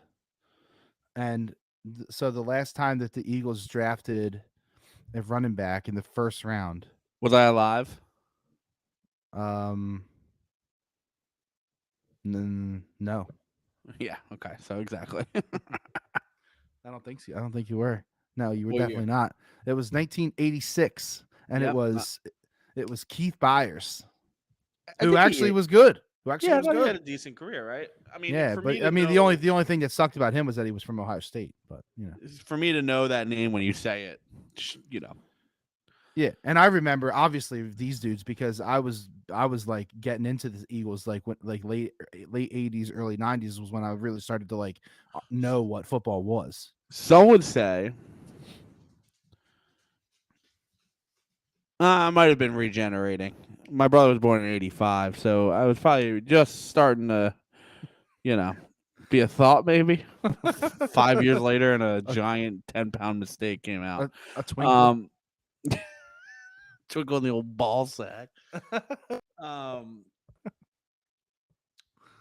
and so the last time that the Eagles drafted a running back in the first round, was I alive? No. Yeah. Okay. So exactly. I don't think so. I don't think you were. No, you were definitely not. It was 1986, and it was Keith Byers, who actually was good. Who actually was good. He had a decent career, right? I mean, yeah, but the only thing that sucked about him was that he was from Ohio State. But for me to know that name when you say it, Yeah, and I remember obviously these dudes because I was like getting into the Eagles like when like late 80s, early 90s was when I really started to like know what football was. Some would say I might have been regenerating. My brother was born in '85, so I was probably just starting to, you know, be a thought maybe. 5 years later, and a a, giant 10-pound mistake came out. a twinkle. Um, Took on the old ball sack. Um,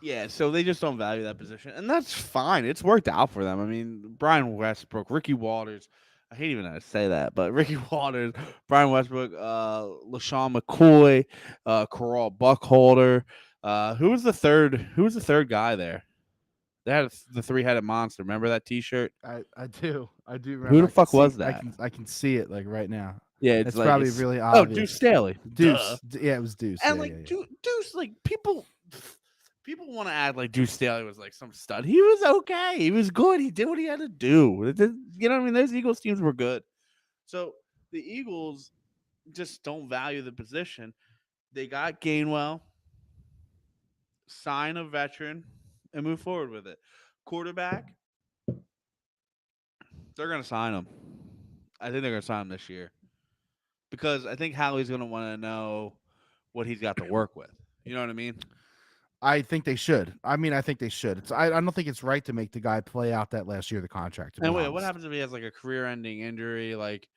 yeah, so they just don't value that position, and that's fine. It's worked out for them. I mean, Brian Westbrook, Ricky Waters. I hate even to say that, but Ricky Waters, Brian Westbrook, LaShawn McCoy, Corral Buckholder. Who was the third? Who was the third guy there? They had the three-headed monster. Remember that T-shirt? I do Who remember. the fuck was that? I can see it like right now. Yeah, it's It's like probably it's really Deuce obvious. Staley. Duh. Deuce. Yeah, it was Deuce. And Yeah, like yeah, yeah. Deuce, like people want to act like Deuce Staley was like some stud. He was okay. He was good. He did what he had to do. You know what I mean? Those Eagles teams were good. So the Eagles just don't value the position. They got Gainwell, sign a veteran, and move forward with it. Quarterback, they're gonna sign him. I think they're gonna sign him this year because I think Howie's gonna want to know what he's got to work with. You know what I mean? I think they should. I mean, I think they should. I don't think it's right to make the guy play out that last year of the contract, to be And wait, what honest. happens if he has like a career-ending injury? Like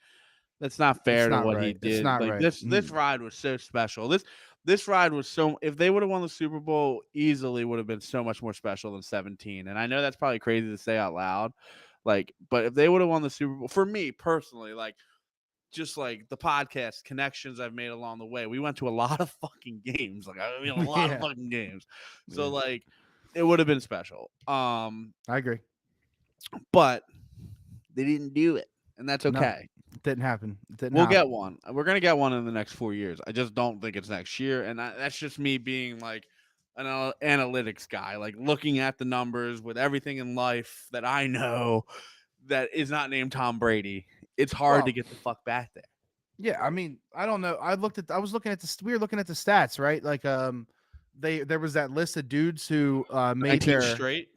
that's not It's fair to not what he right. It's did. not Like right. this ride was so special. This ride was so. If they would have won the Super Bowl easily, would have been so much more special than 17. And I know that's probably crazy to say out loud. Like, but if they would have won the Super Bowl, for me personally, like just like the podcast connections I've made along the way, we went to a lot of fucking games. Like I mean, a lot of Yeah. fucking games. So Yeah. like, it would have been special. I agree. But they didn't do it, and that's No, okay. it didn't happen. It didn't We'll get happen. one. We're gonna get one in the next 4 years. I just don't think it's next year, and that's just me being like an analytics guy, like looking at the numbers with everything in life that I know that is not named Tom Brady. It's hard to Well, get the fuck back there. yeah. I mean, I don't know. I was looking at this. We were looking at the stats, right? Like, there was that list of dudes who made 19 their straight,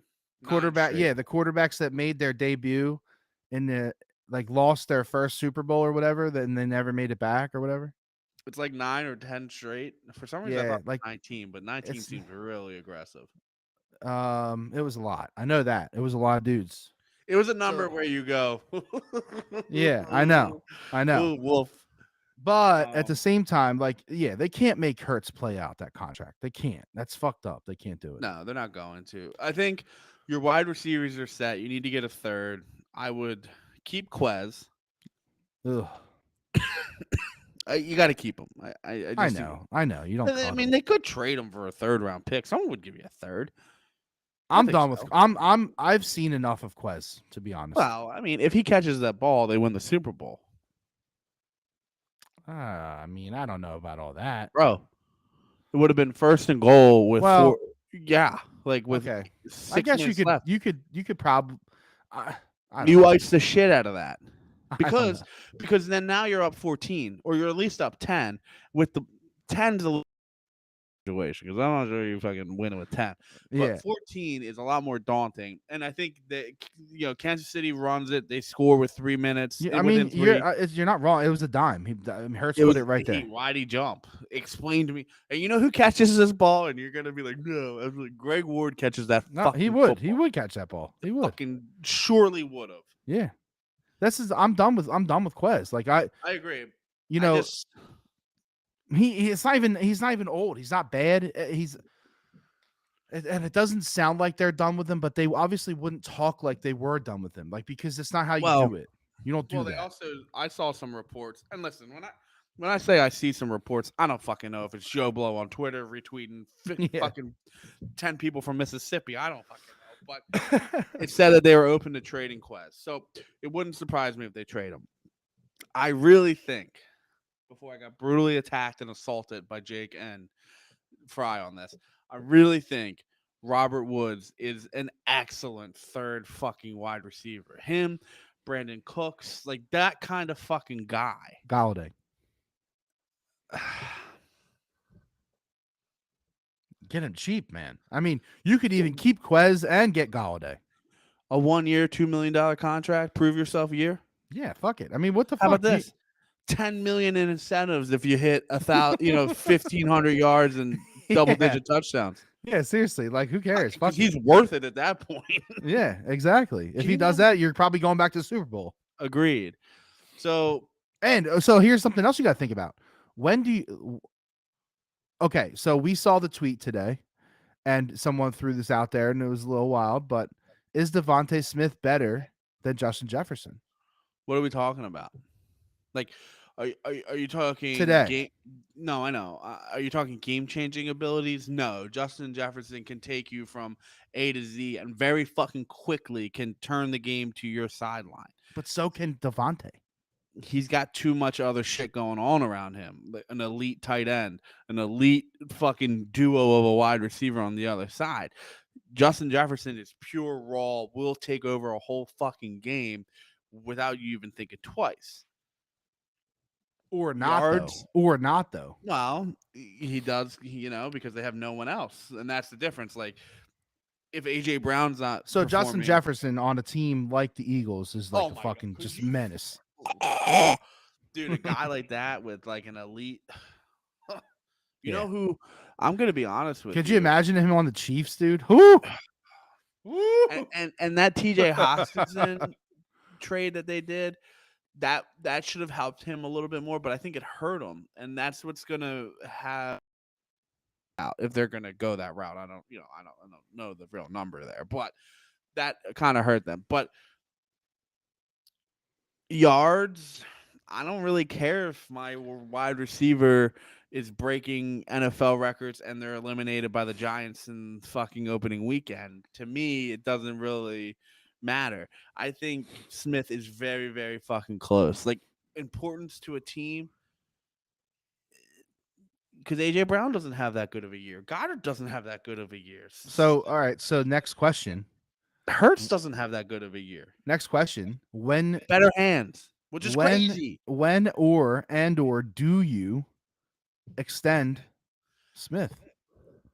nine quarterback. straight. Yeah, the quarterbacks that made their debut in the like lost their first Super Bowl or whatever, then they never made it back or whatever. It's like 9 or 10 straight. For some reason, I Yeah, thought like 19, but 19 it's seems really aggressive. it was a lot. I know that it was a lot of dudes. It was a number So where you go, yeah, I know, I know. ooh, wolf. But at the Um, same time, like, yeah, they can't make Hurts play out that contract. They can't. That's fucked up. They can't do it. No, they're not going to. I think your wide receivers are set. You need to get a third. I would keep Quez. Ugh. You got to keep him. I I just think. know. I know. You don't I cut mean, him. they could trade him for a third round pick. Someone would give you a third. I I'm think done with. so. I've seen enough of Quez to be honest. Well, I mean, if he catches that ball, they win the Super Bowl, I mean, I don't know about all that. bro. It would have been first and goal with four. Well, Yeah, like with okay. I six guess minutes left. you could probably. I don't You know. ice the shit out of that I don't because know. then now you're up 14 or you're at least up 10 with the 10's a situation because I'm not sure you fucking win with 10. But Yeah. 14 is a lot more daunting. And I think that, Kansas City runs it. They score with 3 minutes Yeah. I within mean, three. you're not wrong. It was a dime. Hurts It put was it right he. there. Why'd he jump? Explain to me. And you know who catches this ball? And you're gonna be like, no. I was like, Greg Ward catches that No, he fucking would. He football. would catch that ball. He would. Fucking surely would have. Yeah. I'm done with Quez. Like I agree. you I know, just he's not even old. He's not bad. And it doesn't sound like they're done with him, but they obviously wouldn't talk like they were done with him. Like because that's not how you well, do it. You don't do they that. also I saw some reports. And listen, when I say I see some reports, I don't fucking know if it's Joe Blow on Twitter retweeting Yeah. fucking 10 people from Mississippi. I don't fucking know. But it said that they were open to trading Quez. So it wouldn't surprise me if they trade him. I really think before I got brutally attacked and assaulted by Jake and Fry on this, I really think Robert Woods is an excellent third fucking wide receiver. Him, Brandon Cooks, like that kind of fucking guy. Galladay. Get him cheap, man. I mean, you could even keep Quez and get Galladay. A 1 year, $2 million contract. Prove yourself a year. Yeah, fuck it. I mean, what the How about fuck? this? 10 million in incentives if you hit 1,500 yards and double Yeah, digit touchdowns. yeah. Seriously, like, who cares? Because Fuck it. he's worth it at that point. Yeah, exactly. If Can he you does imagine? that, you're probably going back to the Super Bowl. Agreed. So And so here's something else you got to think about. When do you? Okay, so we saw the tweet today, and someone threw this out there, and it was a little wild. But is Devontae Smith better than Justin Jefferson what are we talking about? Like, are you talking today? game? No, I know. Are you talking game changing abilities? No. Justin Jefferson can take you from A to Z and very fucking quickly can turn the game to your sideline. But so can Devontae. He's got too much other shit going on around him. Like an elite tight end, an elite fucking duo of a wide receiver on the other side. Justin Jefferson is pure raw, will take over a whole fucking game without you even thinking twice. Or not Yards, though. Or not though. well, he does, because they have no one else, and that's the difference. Like if AJ Brown's not So Justin performing, Jefferson on a team like the Eagles is like oh a my god, fucking could just you, menace. dude, a guy like that with like an elite, you Yeah. know who? I'm gonna be honest with Could you you, imagine him on the Chiefs, dude? Whoo! and that TJ Hawkinson trade that they did, that should have helped him a little bit more, but I think it hurt him, and that's what's gonna have out if they're gonna go that route. I don't know the real number there, but that kind of hurt them. But yards, I don't really care if my wide receiver is breaking NFL records and they're eliminated by the Giants in fucking opening weekend. To me, it doesn't really matter. I think Smith is very, very fucking close. Like importance to a team, because AJ Brown doesn't have that good of a year. Goddard doesn't have that good of a year. So all right, so next question. Hurts doesn't have that good of a year. Next question. When Better hands, which is when crazy. when or do you extend Smith?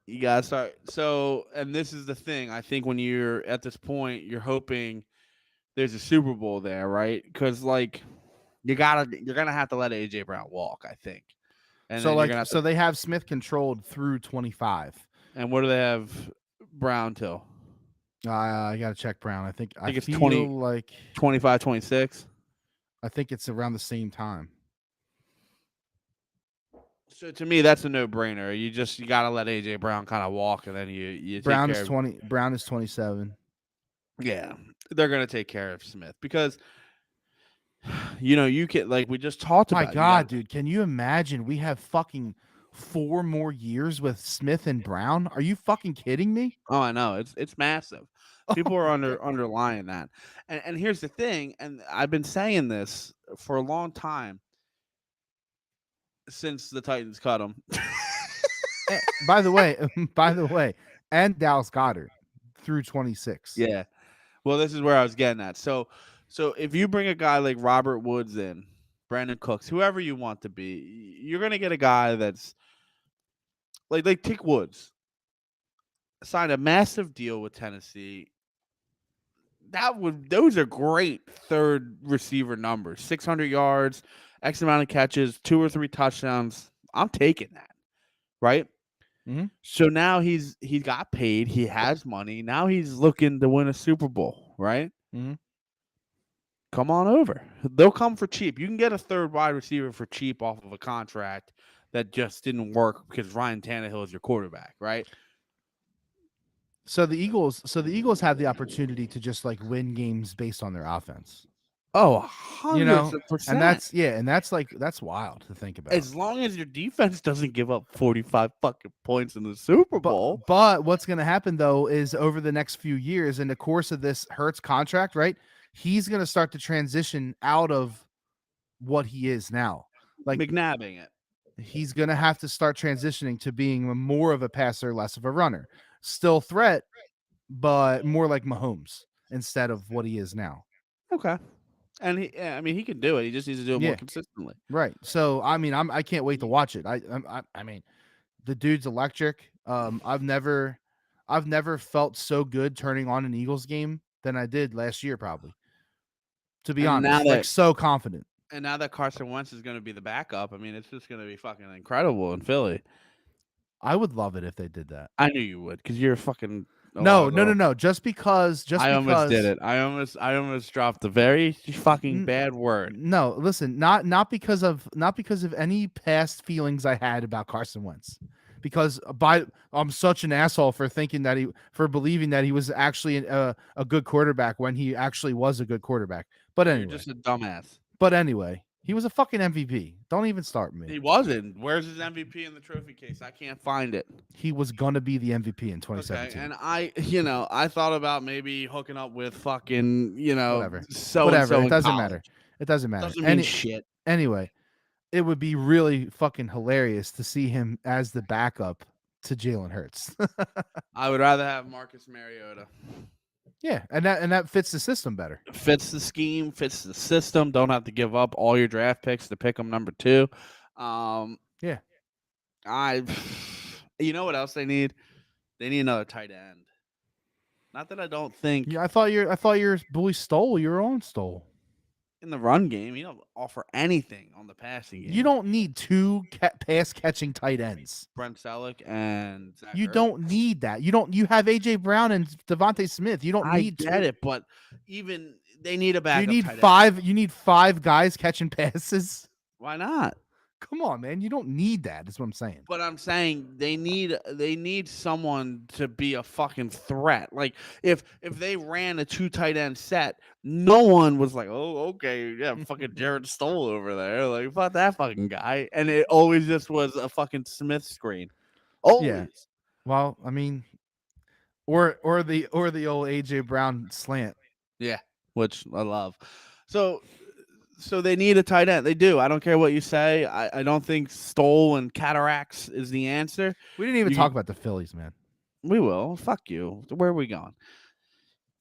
You gotta start. So, and this is the thing. I think when you're at this point, you're hoping there's a Super Bowl there, right? Because like you're gonna have to let AJ Brown walk. I think, and So then you're like gonna have so to. they have Smith controlled through 25. And what do they have Brown till? I gotta check Brown. I think I think it's feel 20, like 25, 26. I think it's around the same time. So to me, that's a no-brainer. You gotta let AJ Brown kind of walk, and then you take Brown care is of. 20. Brown is 27. Yeah, they're gonna take care of Smith because you can like we just talked My about. God, dude, can you imagine we have fucking 4 more years with Smith and Brown? Are you fucking kidding me? Oh, I know. It's massive. People Oh are my God. underlying that. And here's the thing, and I've been saying this for a long time since the Titans cut him. By the way, and Dallas Goddard through 26. Yeah. Well, this is where I was getting at. So if you bring a guy like Robert Woods in, Brandon Cooks, whoever you want to be, you're gonna get a guy that's like Tick Woods signed a massive deal with Tennessee. Those are great third receiver numbers. 600 yards, X amount of catches, 2 or 3 touchdowns. I'm taking that, right? Mhm. So now he's got paid. He has money. Now he's looking to win a Super Bowl, right? Mhm. Come on over. They'll come for cheap. You can get a third wide receiver for cheap off of a contract that just didn't work because Ryan Tannehill is your quarterback, right? So the Eagles have the opportunity to just like win games based on their offense. Oh, You hundreds know, of and percent. that's wild to think about. As long as your defense doesn't give up 45 fucking points in the Super Bowl. But what's going to happen though is over the next few years in the course of this Hurts contract, right? He's going to start to transition out of what he is now. Like McNabbing it. he's going to have to start transitioning to being more of a passer, less of a runner. Still threat, but more like Mahomes instead of what he is now. Okay. And he can do it. He just needs to do it more Yeah, consistently. right. So I mean, I can't wait to watch it. I mean, the dude's electric. I've never felt so good turning on an Eagles game than I did last year, probably. To be And now honest, like that so confident. Carson Wentz is going to be the backup, I mean, it's just going to be fucking incredible in Philly. I would love it if they did that. I knew you would because you're a fucking No, Ohio no, no, girl. no. Just because, I almost did it. I almost dropped a very fucking bad word. No, listen, not because of any past feelings I had about Carson Wentz. Because I'm such an asshole for believing that he was actually a good quarterback when he actually was a good quarterback. But You're anyway, just a dumbass. he was a fucking MVP. Don't even start me. He wasn't. Where's his MVP in the trophy case? I can't find it. He was gonna be the MVP in Okay, 2017. and I thought about maybe hooking up with fucking, Whatever. so and Whatever. so It in doesn't college. matter. It doesn't matter. Doesn't mean shit. Anyway, it would be really fucking hilarious to see him as the backup to Jalen Hurts. I would rather have Marcus Mariota. Yeah, and that fits the system better. Fits the scheme, fits the system. Don't have to give up all your draft picks to pick him number 2. Yeah. You know what else they need? They need another tight end. Not that I don't think Yeah, I thought your bully stole your own stole. in the run game, you don't offer anything on the passing game. You don't need two pass catching tight ends. Brent Selleck and Zach You Ertz. don't need that. You have AJ Brown and Devontae Smith. You don't need get it, but even they need a backup. You need tight end. 5. You need 5 guys catching passes. Why not? Come on, man. You don't need that. Is what I'm saying. But I'm saying they need someone to be a fucking threat. Like if they ran a 2 tight end set, no one was like, oh, okay, yeah, fucking Jared Stoll over there. Like, fuck that fucking guy. And it always just was a fucking Smith screen. Always. Yeah. Well, I mean, or the old AJ Brown slant. Yeah, which I love. So they need a tight end. They do. I don't care what you say. I don't think Stoll and Cataracts is the answer. We didn't even talk about the Phillies, man. We will. Fuck you. Where are we going?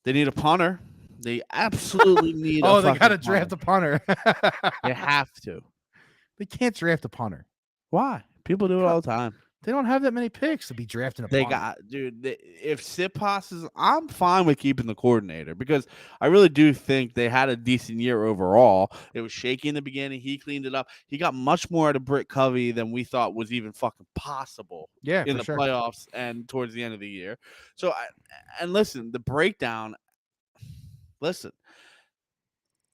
They need a punter. They absolutely need Oh, a they got to fucking draft a punter. They have to. They can't draft a punter. Why? People do it all the time. They don't have that many picks to be drafting a punter. If Siposs is, I'm fine with keeping the coordinator because I really do think they had a decent year overall. It was shaky in the beginning. He cleaned it up. He got much more out of Britt Covey than we thought was even fucking possible in the playoffs and towards the end of the year. So, listen, the breakdown,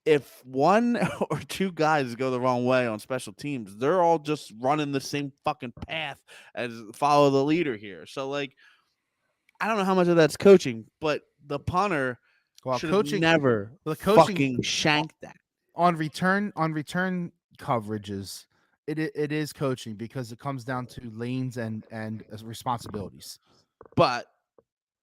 if 1 or 2 guys go the wrong way on special teams, they're all just running the same fucking path as follow the leader here. So, like, I don't know how much of that's coaching, but the punter should have never fucking shanked that. On return coverages, it is coaching because it comes down to lanes and responsibilities. But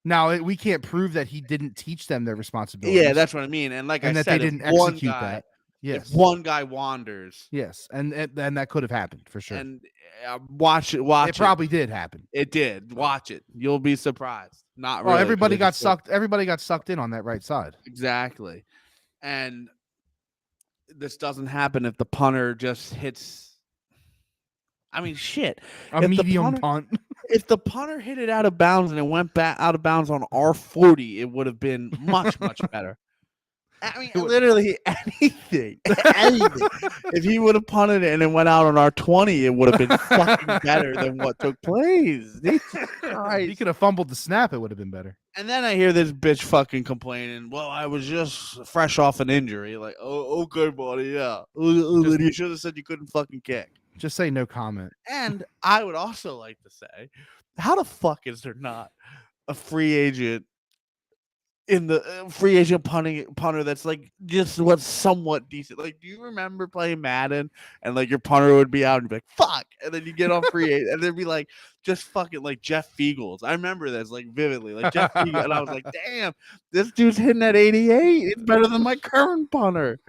now we can't prove that he didn't teach them their responsibilities. Yeah, that's what I mean. And like I said, they didn't execute that. Yes. If one guy wanders. Yes, and that could have happened for sure. And watch it. It probably did happen. It did. Watch it. You'll be surprised. Not really. Well, everybody got sucked. Everybody got sucked in on that right side. Exactly. And this doesn't happen if the punter just hits. I mean, shit. A medium punt. If the punter hit it out of bounds and it went back out of bounds on R40, it would have been much, much better. I mean, literally anything. If he would have punted it and it went out on R20, it would have been fucking better than what took place. He could have fumbled the snap. It would have been better. And then I hear this bitch fucking complaining, well, I was just fresh off an injury. Like, oh, okay, buddy, yeah. You should have said you couldn't fucking kick. Just say no comment. And I would also like to say, how the fuck is there not a free agent in the free agent punter that's like just what's somewhat decent? Like, do you remember playing Madden and like your punter would be out and be like, fuck, and then you get on free agent and there'd be like just fucking like Jeff Fiegels. I remember this like vividly, like Jeff Fiegels, and I was like, damn, this dude's hitting at 88. It's better than my current punter.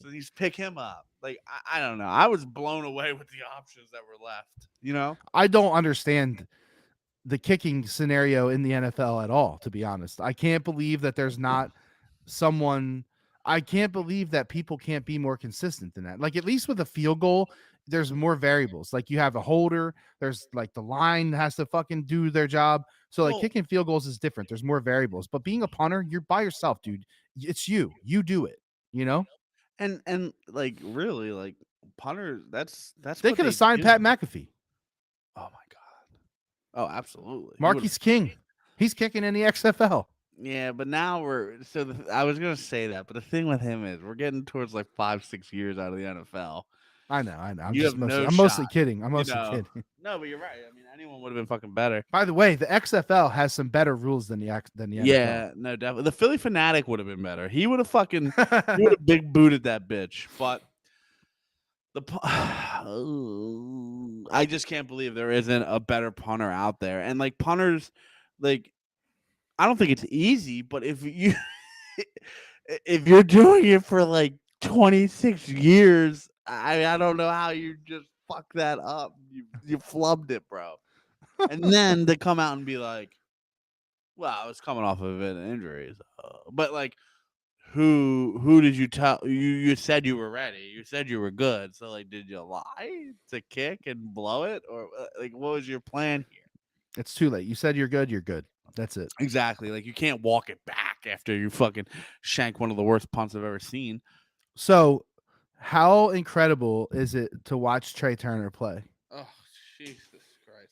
So you just pick him up. Like, I don't know. I was blown away with the options that were left. You know, I don't understand the kicking scenario in the NFL at all, to be honest. I can't believe that there's not someone I can't believe that people can't be more consistent than that. Like at least with a field goal, there's more variables. Like you have a holder, there's like the line has to fucking do their job. So like Well, kicking field goals is different. There's more variables. But being a punter, you're by yourself, dude. It's you. You do it. You know? and like really like punters. That's They what could have they signed do. Pat McAfee. Oh my god. Oh, absolutely. He would have. Marquise King. He's kicking in the XFL. Yeah, but now I was gonna say that, but the thing with him is we're getting towards like 5-6 years out of the NFL. I know, I know. You have no I'm mostly shot. kidding. I'm You mostly know. kidding. No, but you're right. I mean, anyone would have been fucking better. By the way, the XFL has some better rules than the NFL. Yeah, no, definitely. The Philly Fanatic would have been better. He would have big booted that bitch. But I just can't believe there isn't a better punter out there. And like punters, like I don't think it's easy, but if you're doing it for like 26 years, I don't know how you just fuck that up. You flubbed it, bro. And then to come out and be like, well, I was coming off of an injury, but like, who did you tell? You said you were ready. You said you were good. So like, did you lie to kick and blow it, or like, what was your plan here? It's too late. You said you're good. You're good. That's it. Exactly. Like you can't walk it back after you fucking shank one of the worst punts I've ever seen. So, how incredible is it to watch Trey Turner play? Oh, Jesus Christ.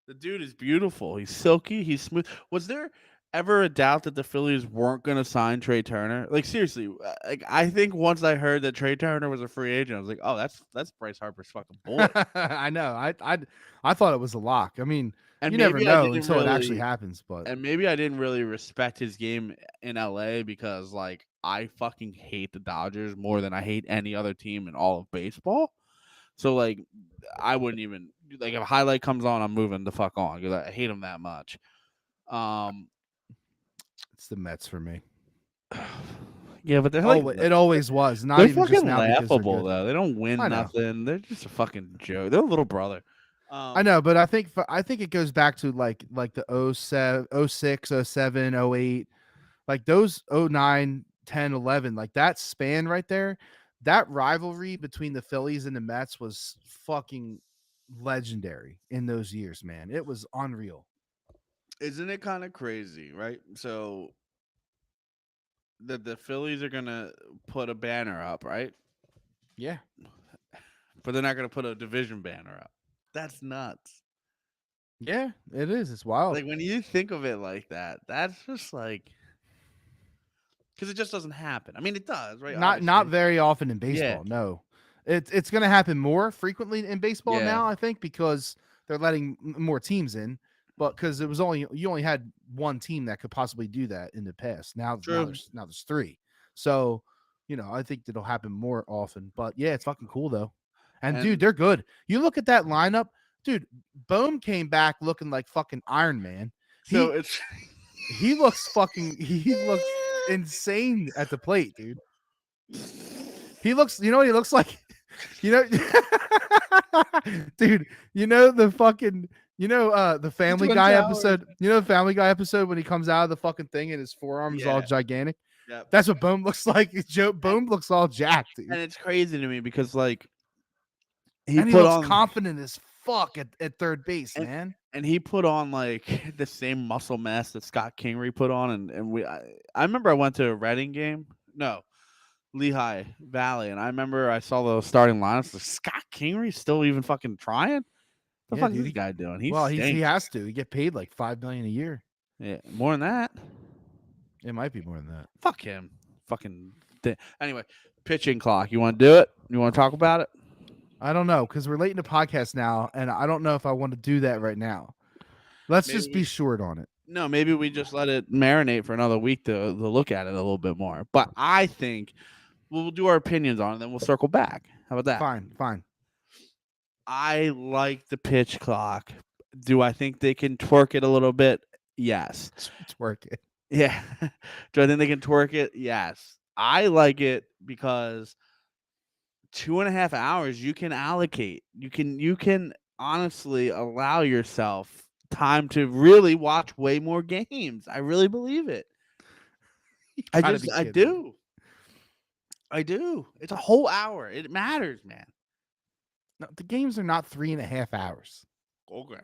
The dude is beautiful. He's silky. He's smooth. Was there ever a doubt that the Phillies weren't going to sign Trey Turner? Like seriously, like I think once I heard that Trey Turner was a free agent, I was like, "Oh, that's Bryce Harper's fucking boy." I know. I thought it was a lock. I mean, And you never maybe I know didn't until it actually really happens. But and maybe I didn't really respect his game in LA because like I fucking hate the Dodgers more than I hate any other team in all of baseball. So like I wouldn't even like if a highlight comes on, I'm moving the fuck on because I hate him that much. Um, it's the Mets for me. yeah, but they're Oh, like it always was. Not they're even just fucking now because they're laughable good. though. They don't win I know. nothing. They're just a fucking joke. They're a little brother. I know, but I think it goes back to like the 07, 06, 07, 08, like those 09, 10, 11, like that span right there. That rivalry between the Phillies and the Mets was fucking legendary in those years, man. It was unreal. Isn't it kind of crazy, right? So the Phillies are gonna put a banner up, right? Yeah. But they're not gonna put a division banner up. That's nuts. Yeah, it is. It's wild. Like when you think of it like that, that's just like because it just doesn't happen. I mean, it does, right? Not Obviously, very often in yeah, baseball. No, it's going to happen more frequently in baseball yeah, now. I think because they're letting more teams in, but because it was you only had one team that could possibly do that in the past. true. Now there's three. So I think it'll happen more often. But yeah, it's fucking cool though. And dude, And they're good. You look at that lineup, dude. Bohm came back looking like fucking Iron Man. so it's He looks he looks insane at the plate, dude. He looks, you know what he looks like? You know, dude, the fucking, the Family Twin Guy Towers. episode, the Family Guy episode when he comes out of the fucking thing and his forearm's all Yeah. gigantic. Yep. That's what Boom looks like. Boom looks all jacked, dude. And it's crazy to me because like And he put looks on confident as fuck at third base, and, man. and he put on like the same muscle mass that Scott Kingery put on, and I remember I went to a Reading game, no, Lehigh Valley, and I remember I saw the starting lineups. Like, Scott Kingery still even fucking trying. The Yeah, fuck dude, is this guy doing? He he stinks. has to. He get paid like $5 million a year. Yeah, more than that. It might be more than that. Fuck him. Fucking. Anyway, pitching clock. You want to do it? You want to talk about it? I don't know because we're late in the podcast now, and I don't know if I want to do that right now. Let's just be short on it. No, maybe we just let it marinate for another week to look at it a little bit more. But I think we'll do our opinions on it, and then we'll circle back. How about that? Fine. I like the pitch clock. Do I think they can twerk it a little bit? Yes. Twerk it. Yeah. Do I think they can twerk it? Yes. I like it because 2.5 hours you can allocate. You can honestly allow yourself time to really watch way more games. I really believe it. I do. I do. It's a whole hour. It matters, man. No, the games are not 3.5 hours. Okay.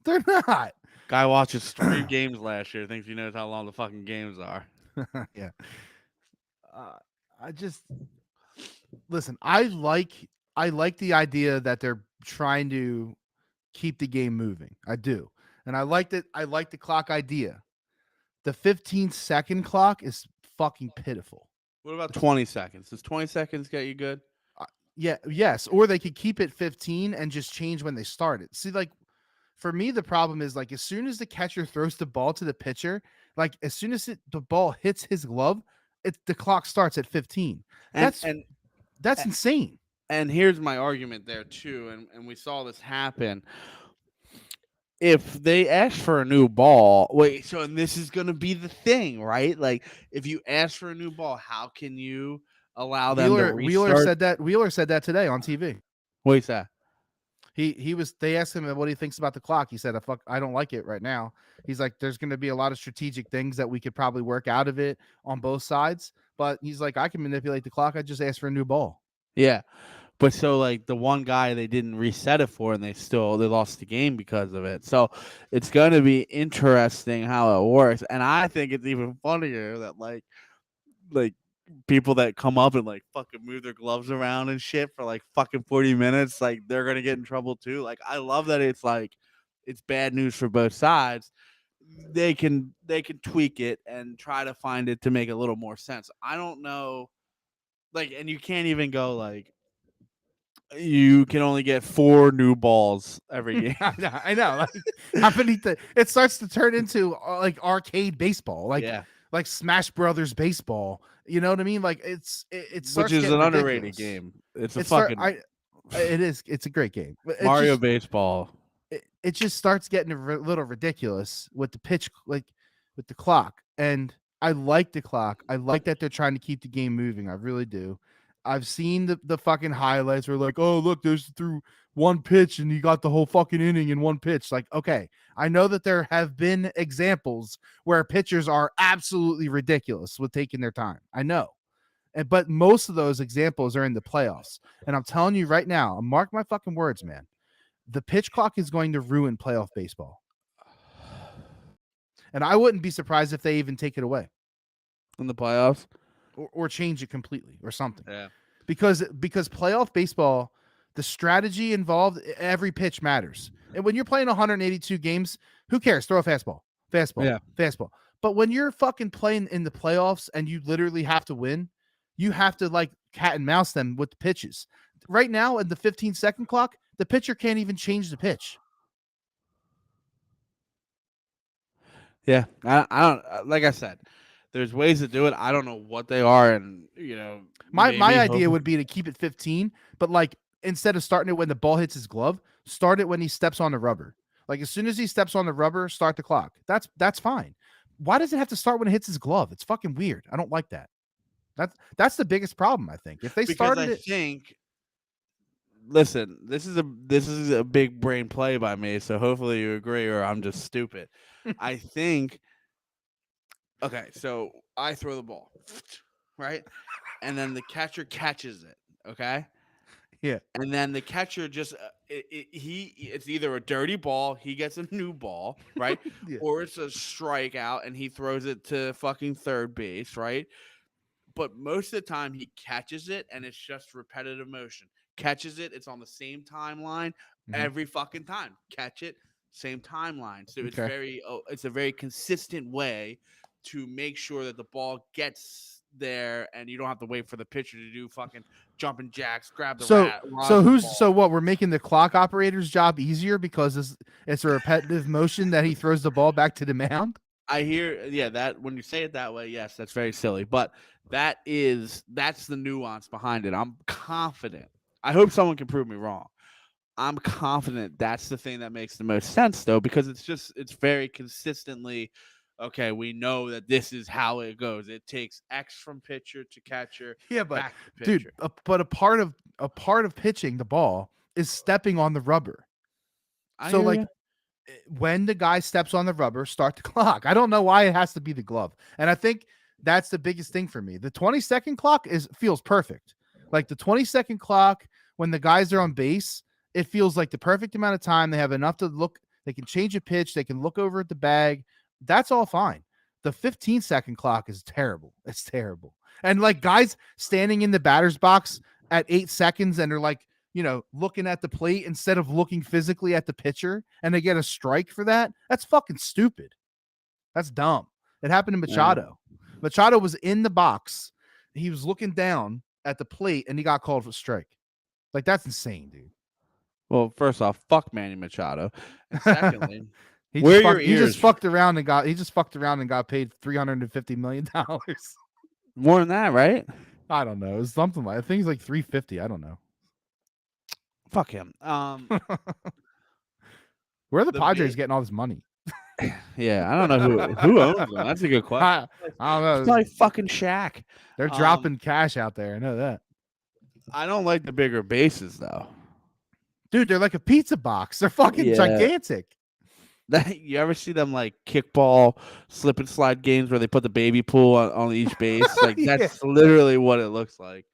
They're not. Guy watches 3 games last year. Thinks he knows how long the fucking games are. Yeah. Uh, I just listen. I like the idea that they're trying to keep the game moving. I do, and I like that. I like the clock idea. The 15-second clock is fucking pitiful. What about 20 seconds? Does 20 seconds get you good? Yeah, yes, or they could keep it 15 and just change when they start it. See, like for me, the problem is like as soon as the catcher throws the ball to the pitcher, like as soon as the ball hits his glove, the clock starts at 15. And That's and that's insane. and here's my argument there too. And we saw this happen. If they ask for a new ball, wait, so and this is going to be the thing, right? Like if you ask for a new ball, how can you allow them to Wheeler restart? said that Wheeler said that today on TV. What's that? He was they asked him what he thinks about the clock. He said, I don't like it right now." He's like, "There's going to be a lot of strategic things that we could probably work out of it on both sides." But he's like, "I can manipulate the clock. I just asked for a new ball." Yeah. But so like the one guy they didn't reset it for and they lost the game because of it. So it's gonna be interesting how it works. And I think it's even funnier that like people that come up and like fucking move their gloves around and shit for like fucking 40 minutes, like they're gonna get in trouble too. Like I love that it's bad news for both sides. They can tweak it and try to find it to make a little more sense. I don't know, like, and you can't even go like you can only get 4 new balls every game. I know. Like, how many? It starts to turn into like arcade baseball, Yeah, like Smash Brothers baseball. You know what I mean? Like it which starts is getting an underrated ridiculous. game. It's a It start fucking I it is. It's a great game. But Mario baseball. it just starts getting little ridiculous with the pitch, like with the clock. And I like the clock. I like that they're trying to keep the game moving. I really do. I've seen the fucking highlights where like, oh look, there's through one pitch and you got the whole fucking inning in one pitch. Like, okay, I know that there have been examples where pitchers are absolutely ridiculous with taking their time. I know. But most of those examples are in the playoffs. And I'm telling you right now, mark my fucking words, man. The pitch clock is going to ruin playoff baseball. And I wouldn't be surprised if they even take it away In the playoffs. or change it completely or something. Yeah. Because playoff baseball, the strategy involved, every pitch matters. And when you're playing 182 games, who cares? Throw a fastball, Yeah. fastball. But when you're fucking playing in the playoffs and you literally have to win, you have to like cat and mouse them with the pitches. Right now, in the 15-second clock, the pitcher can't even change the pitch. Yeah. I don't, like I said, there's ways to do it. I don't know what they are. And, My maybe idea would be to keep it 15, but like instead of starting it when the ball hits his glove, start it when he steps on the rubber. Like as soon as he steps on the rubber, start the clock. That's fine. Why does it have to start when it hits his glove? It's fucking weird. I don't like that. That's the biggest problem, I think. If they because started I it, think listen, this is a big brain play by me, so hopefully you agree or I'm just stupid. I think okay, so I throw the ball, right? And then the catcher catches it, okay? yeah, And then the catcher just it's either a dirty ball, he gets a new ball, right? yeah, Or it's a strikeout and he throws it to fucking third base, right? But most of the time he catches it and it's just repetitive motion. Catches it, it's on the same timeline mhm. every fucking time. Catch it, same timeline. So Okay. it's a very consistent way to make sure that the ball gets there and you don't have to wait for the pitcher to do fucking jumping jacks, grab the So rosin so ball. what? We're making the clock operator's job easier because it's a repetitive motion that he throws the ball back to the mound. I hear, yeah, that when you say it that way, yes, that's very silly, but that's the nuance behind it. I'm confident. I hope someone can prove me wrong. I'm confident that's the thing that makes the most sense though, because it's very consistently okay. We know that this is how it goes. It takes X from pitcher to catcher, Yeah, but back to dude, pitcher. but a part of pitching the ball is stepping on the rubber. I So hear like you. when the guy steps on the rubber, start the clock. I don't know why it has to be the glove. And I think That's the biggest thing for me. The 20-second clock feels perfect. Like the 20-second clock when the guys are on base, it feels like the perfect amount of time. They have enough to look. They can change a pitch. They can look over at the bag. That's all fine. The 15-second clock is terrible. It's terrible. And like guys standing in the batter's box at 8 seconds and they're like, looking at the plate instead of looking physically at the pitcher, and they get a strike for that. That's fucking stupid. That's dumb. It happened to Machado. Yeah. Machado was in the box. He was looking down at the plate and he got called for a strike. Like, that's insane, dude. Well, first off, fuck Manny Machado. And secondly, he just fucked around and got paid $350 million. More than that, right? I don't know. It's something like, I think it's like 350. I don't know. Fuck him. Where are the Padres getting all this money? Yeah, I don't know who owns them. That's a good question. I don't know. It's probably fucking Shaq. They're dropping cash out there. I know that. I don't like the bigger bases though. Dude, they're like a pizza box. They're fucking gigantic. You ever see them like kickball slip and slide games where they put the baby pool on each base? Like that's literally what it looks like.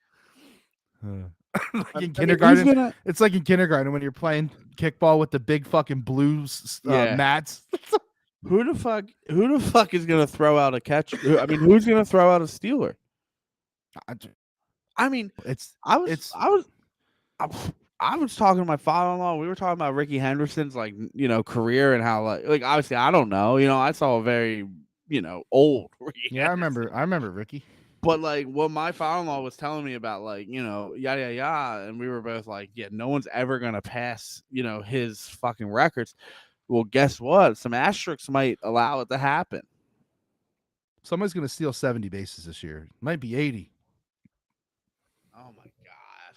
Like in kindergarten, it's like in kindergarten when you're playing kickball with the big fucking blue mats. Who the fuck is gonna throw out a catch? I mean, who's gonna throw out a stealer? I mean, I was talking to my father-in-law. We were talking about Ricky Henderson's career and how like obviously I don't know. I saw a very old Ricky Henderson. I remember Ricky. But like what my father-in-law was telling me about yada, and we were both like, yeah, no one's ever gonna pass his fucking records. Well, guess what? Some asterisks might allow it to happen. Somebody's gonna steal 70 bases this year. Might be 80. Oh my god!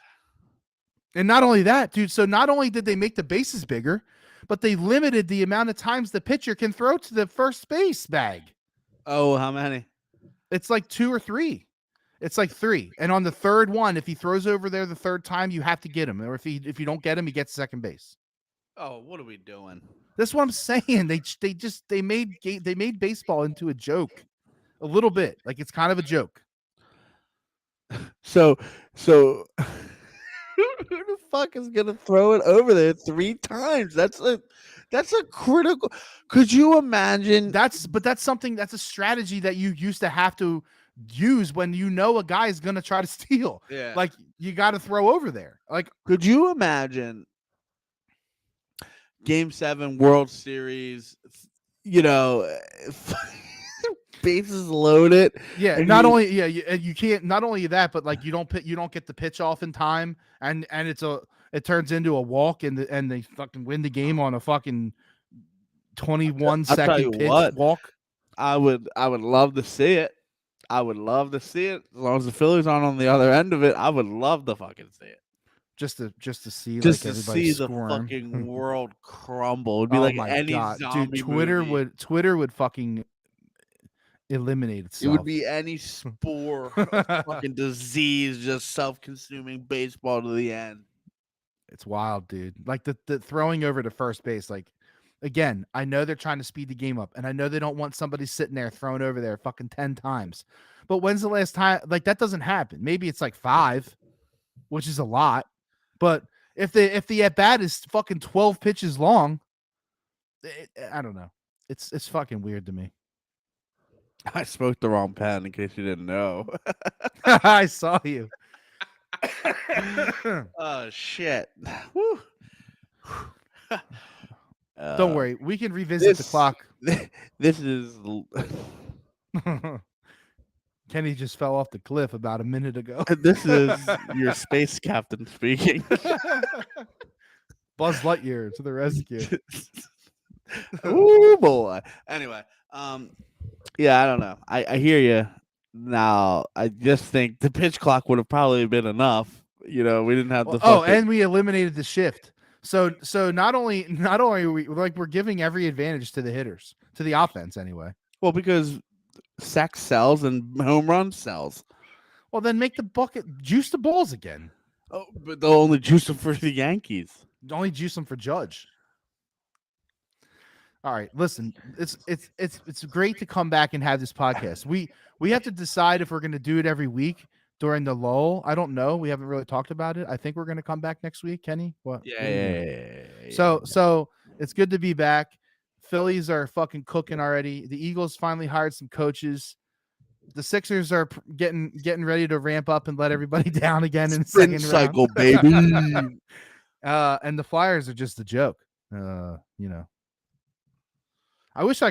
And not only that, dude. So not only did they make the bases bigger, but they limited the amount of times the pitcher can throw to the first base bag. Oh, how many? It's like 2 or 3. It's like 3. And on the third one, if he throws over there the third time, you have to get him. Or if you don't get him, he gets second base. Oh, what are we doing? That's what I'm saying. They made baseball into a joke. A little bit. Like it's kind of a joke. So who the fuck is gonna throw it over there 3 times? That's a critical. Could you imagine? That's a strategy that you used to have to use when a guy is gonna try to steal. Yeah. Like you got to throw over there. Like, could you imagine Game 7 World Series? Bases loaded. Yeah. You can't. Not only that, but like you don't get the pitch off in time, and it turns into a walk, and they fucking win the game on a fucking 21-second pitch walk. I would love to see it. I would love to see it. As long as the Phillies aren't on the other end of it, I would love to fucking see it. Just to see the fucking world crumble. It'd be like any zombie movie. Twitter would fucking eliminate itself. It would be any spore of fucking disease, just self-consuming baseball to the end. It's wild, dude. Like the throwing over to first base, like again, I know they're trying to speed the game up, and I know they don't want somebody sitting there thrown over there fucking 10 times. But when's the last time? Like that doesn't happen. Maybe it's like 5, which is a lot. But if the at bat is fucking 12 pitches long, I don't know. It's fucking weird to me. I spoke the wrong pen in case you didn't know. I saw you. Oh shit. Don't worry, we can revisit the clock. This is Kenny just fell off the cliff about a minute ago. This is your space captain speaking. Buzz Lightyear to the rescue. Oh boy. Anyway, yeah, I don't know. I hear you. Now, I just think the pitch clock would have probably been enough. We didn't have the. And we eliminated the shift. So not only are we like we're giving every advantage to the hitters, to the offense anyway. Well, because sack sells and home run sells. Well, then make the bucket juice the balls again. Oh, but they'll only juice them for the Yankees. Only juice them for Judge. All right, listen. It's great to come back and have this podcast. We have to decide if we're going to do it every week during the lull. I don't know. We haven't really talked about it. I think we're going to come back next week, Kenny. What Yeah, are you doing? yeah. So it's good to be back. Phillies are fucking cooking already. The Eagles finally hired some coaches. The Sixers are getting ready to ramp up and let everybody down again in the Sprint second cycle, round. baby. And the Flyers are just a joke. You know. I wish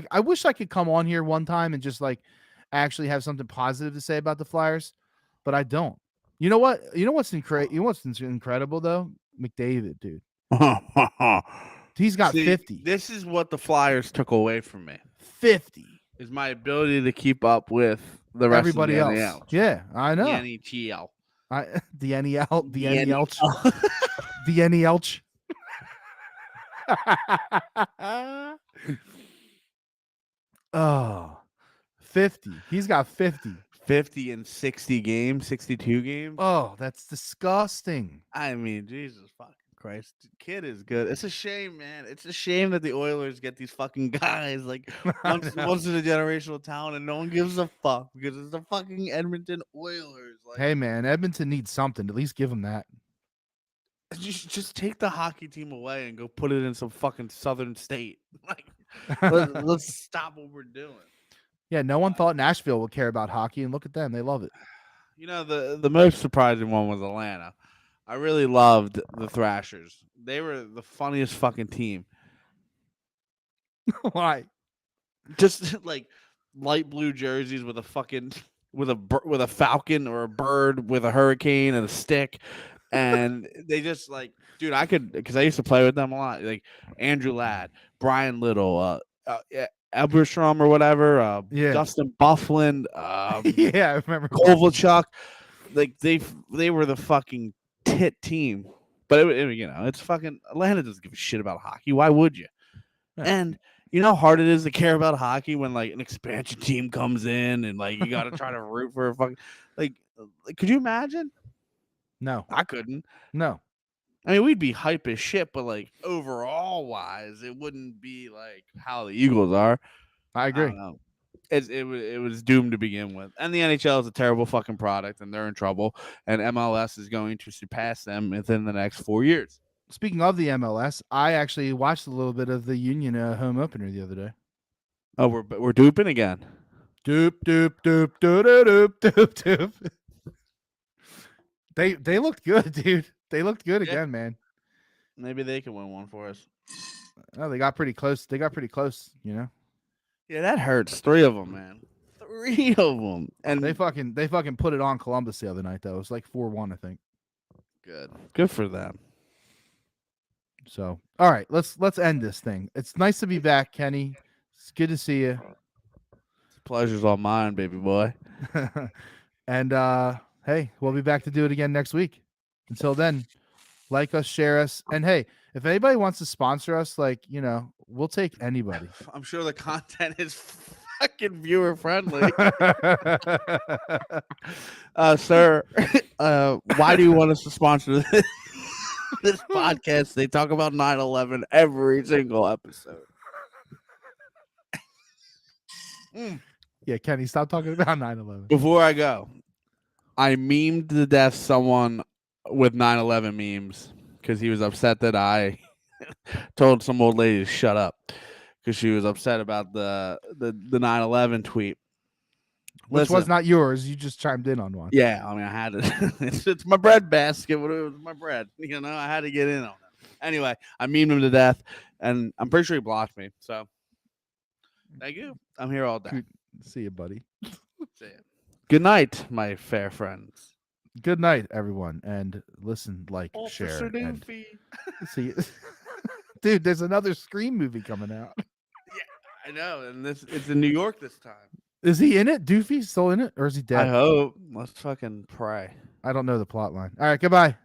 I could come on here one time and just like actually have something positive to say about the Flyers, but I don't. You know what? You know what's incredible though? McDavid, dude. He's got See, 50. this is what the Flyers took away from me. 50. Is my ability to keep up with the rest Everybody of the else. NL. Yeah, I know. The NHL. The NEL, the NEL, NL. the NEL. Oh, 50. He's got 50. 50 in 60 games, 62 games. Oh, that's disgusting. I mean, Jesus fucking Christ. The kid is good. It's a shame, man. It's a shame that the Oilers get these fucking guys like once in a generational talent and no one gives a fuck because it's the fucking Edmonton Oilers. Like, Hey, man, Edmonton needs something. At least give them that. just take the hockey team away and go put it in some fucking southern state. Like, let's stop what we're doing. Yeah, no one thought Nashville would care about hockey, and look at them. They love it. You know, the most surprising one was Atlanta. I really loved the Thrashers. They were the funniest fucking team. Why? Just like light blue jerseys with a fucking with a falcon or a bird with a hurricane and a stick, and they just like, dude, I could because I used to play with them a lot. Like Andrew Ladd, Brian Little, Eberstrom or whatever, Yeah. Dustin Bufflin, Yeah, I remember. Kovalchuk. Like they were the fucking tit team. But you know, it's fucking Atlanta doesn't give a shit about hockey. Why would you? Yeah. And you know how hard it is to care about hockey when like an expansion team comes in and like you got to try to root for a fucking like. Could you imagine? No, I couldn't. no. I mean, we'd be hype as shit, but like overall wise, it wouldn't be like how the Eagles are. I agree. don't know. It was doomed to begin with, and the NHL is a terrible fucking product, and they're in trouble. And MLS is going to surpass them within the next 4 years. Speaking of the MLS, I actually watched a little bit of the Union home opener the other day. Oh, we're duping again. Doop doop doop doop doop doop doop. They looked good, dude. They looked good again, man. Maybe they can win one for us. Oh, they got pretty close. You know. Yeah, that hurts. 3 of them, man. 3 of them, and They fucking put it on Columbus the other night though. It was like 4-1, I think. good for them. So, all right, let's end this thing. It's nice to be back, Kenny. It's good to see you. Pleasure's all mine, baby boy. And hey, we'll be back to do it again next week. Until then, like us, share us, and hey, if anybody wants to sponsor us, like, you know, we'll take anybody. I'm sure the content is fucking viewer friendly. Sir, why do you want us to sponsor this podcast? They talk about 9/11 every single episode. Yeah, Kenny, stop talking about 9/11. Before I go, I memed to death someone with 9/11 memes because he was upset that I told some old lady to shut up because she was upset about the 9/11 tweet. Which was not yours. You just chimed in on one. Yeah, I mean, I had to. it's my bread basket. It was my bread. You know, I had to get in on it. Anyway, I memed him to death, and I'm pretty sure he blocked me. So, thank you. I'm here all day. See you, buddy. See ya. Good night, my fair friends. Good night, everyone, and listen, like, Officer share, and Doofy. see. Dude, there's another Scream movie coming out. Yeah, I know, and it's in New York this time. Is he in it? Doofy still in it, or is he dead? I hope. Let's fucking pray. I don't know the plot line. All right, goodbye.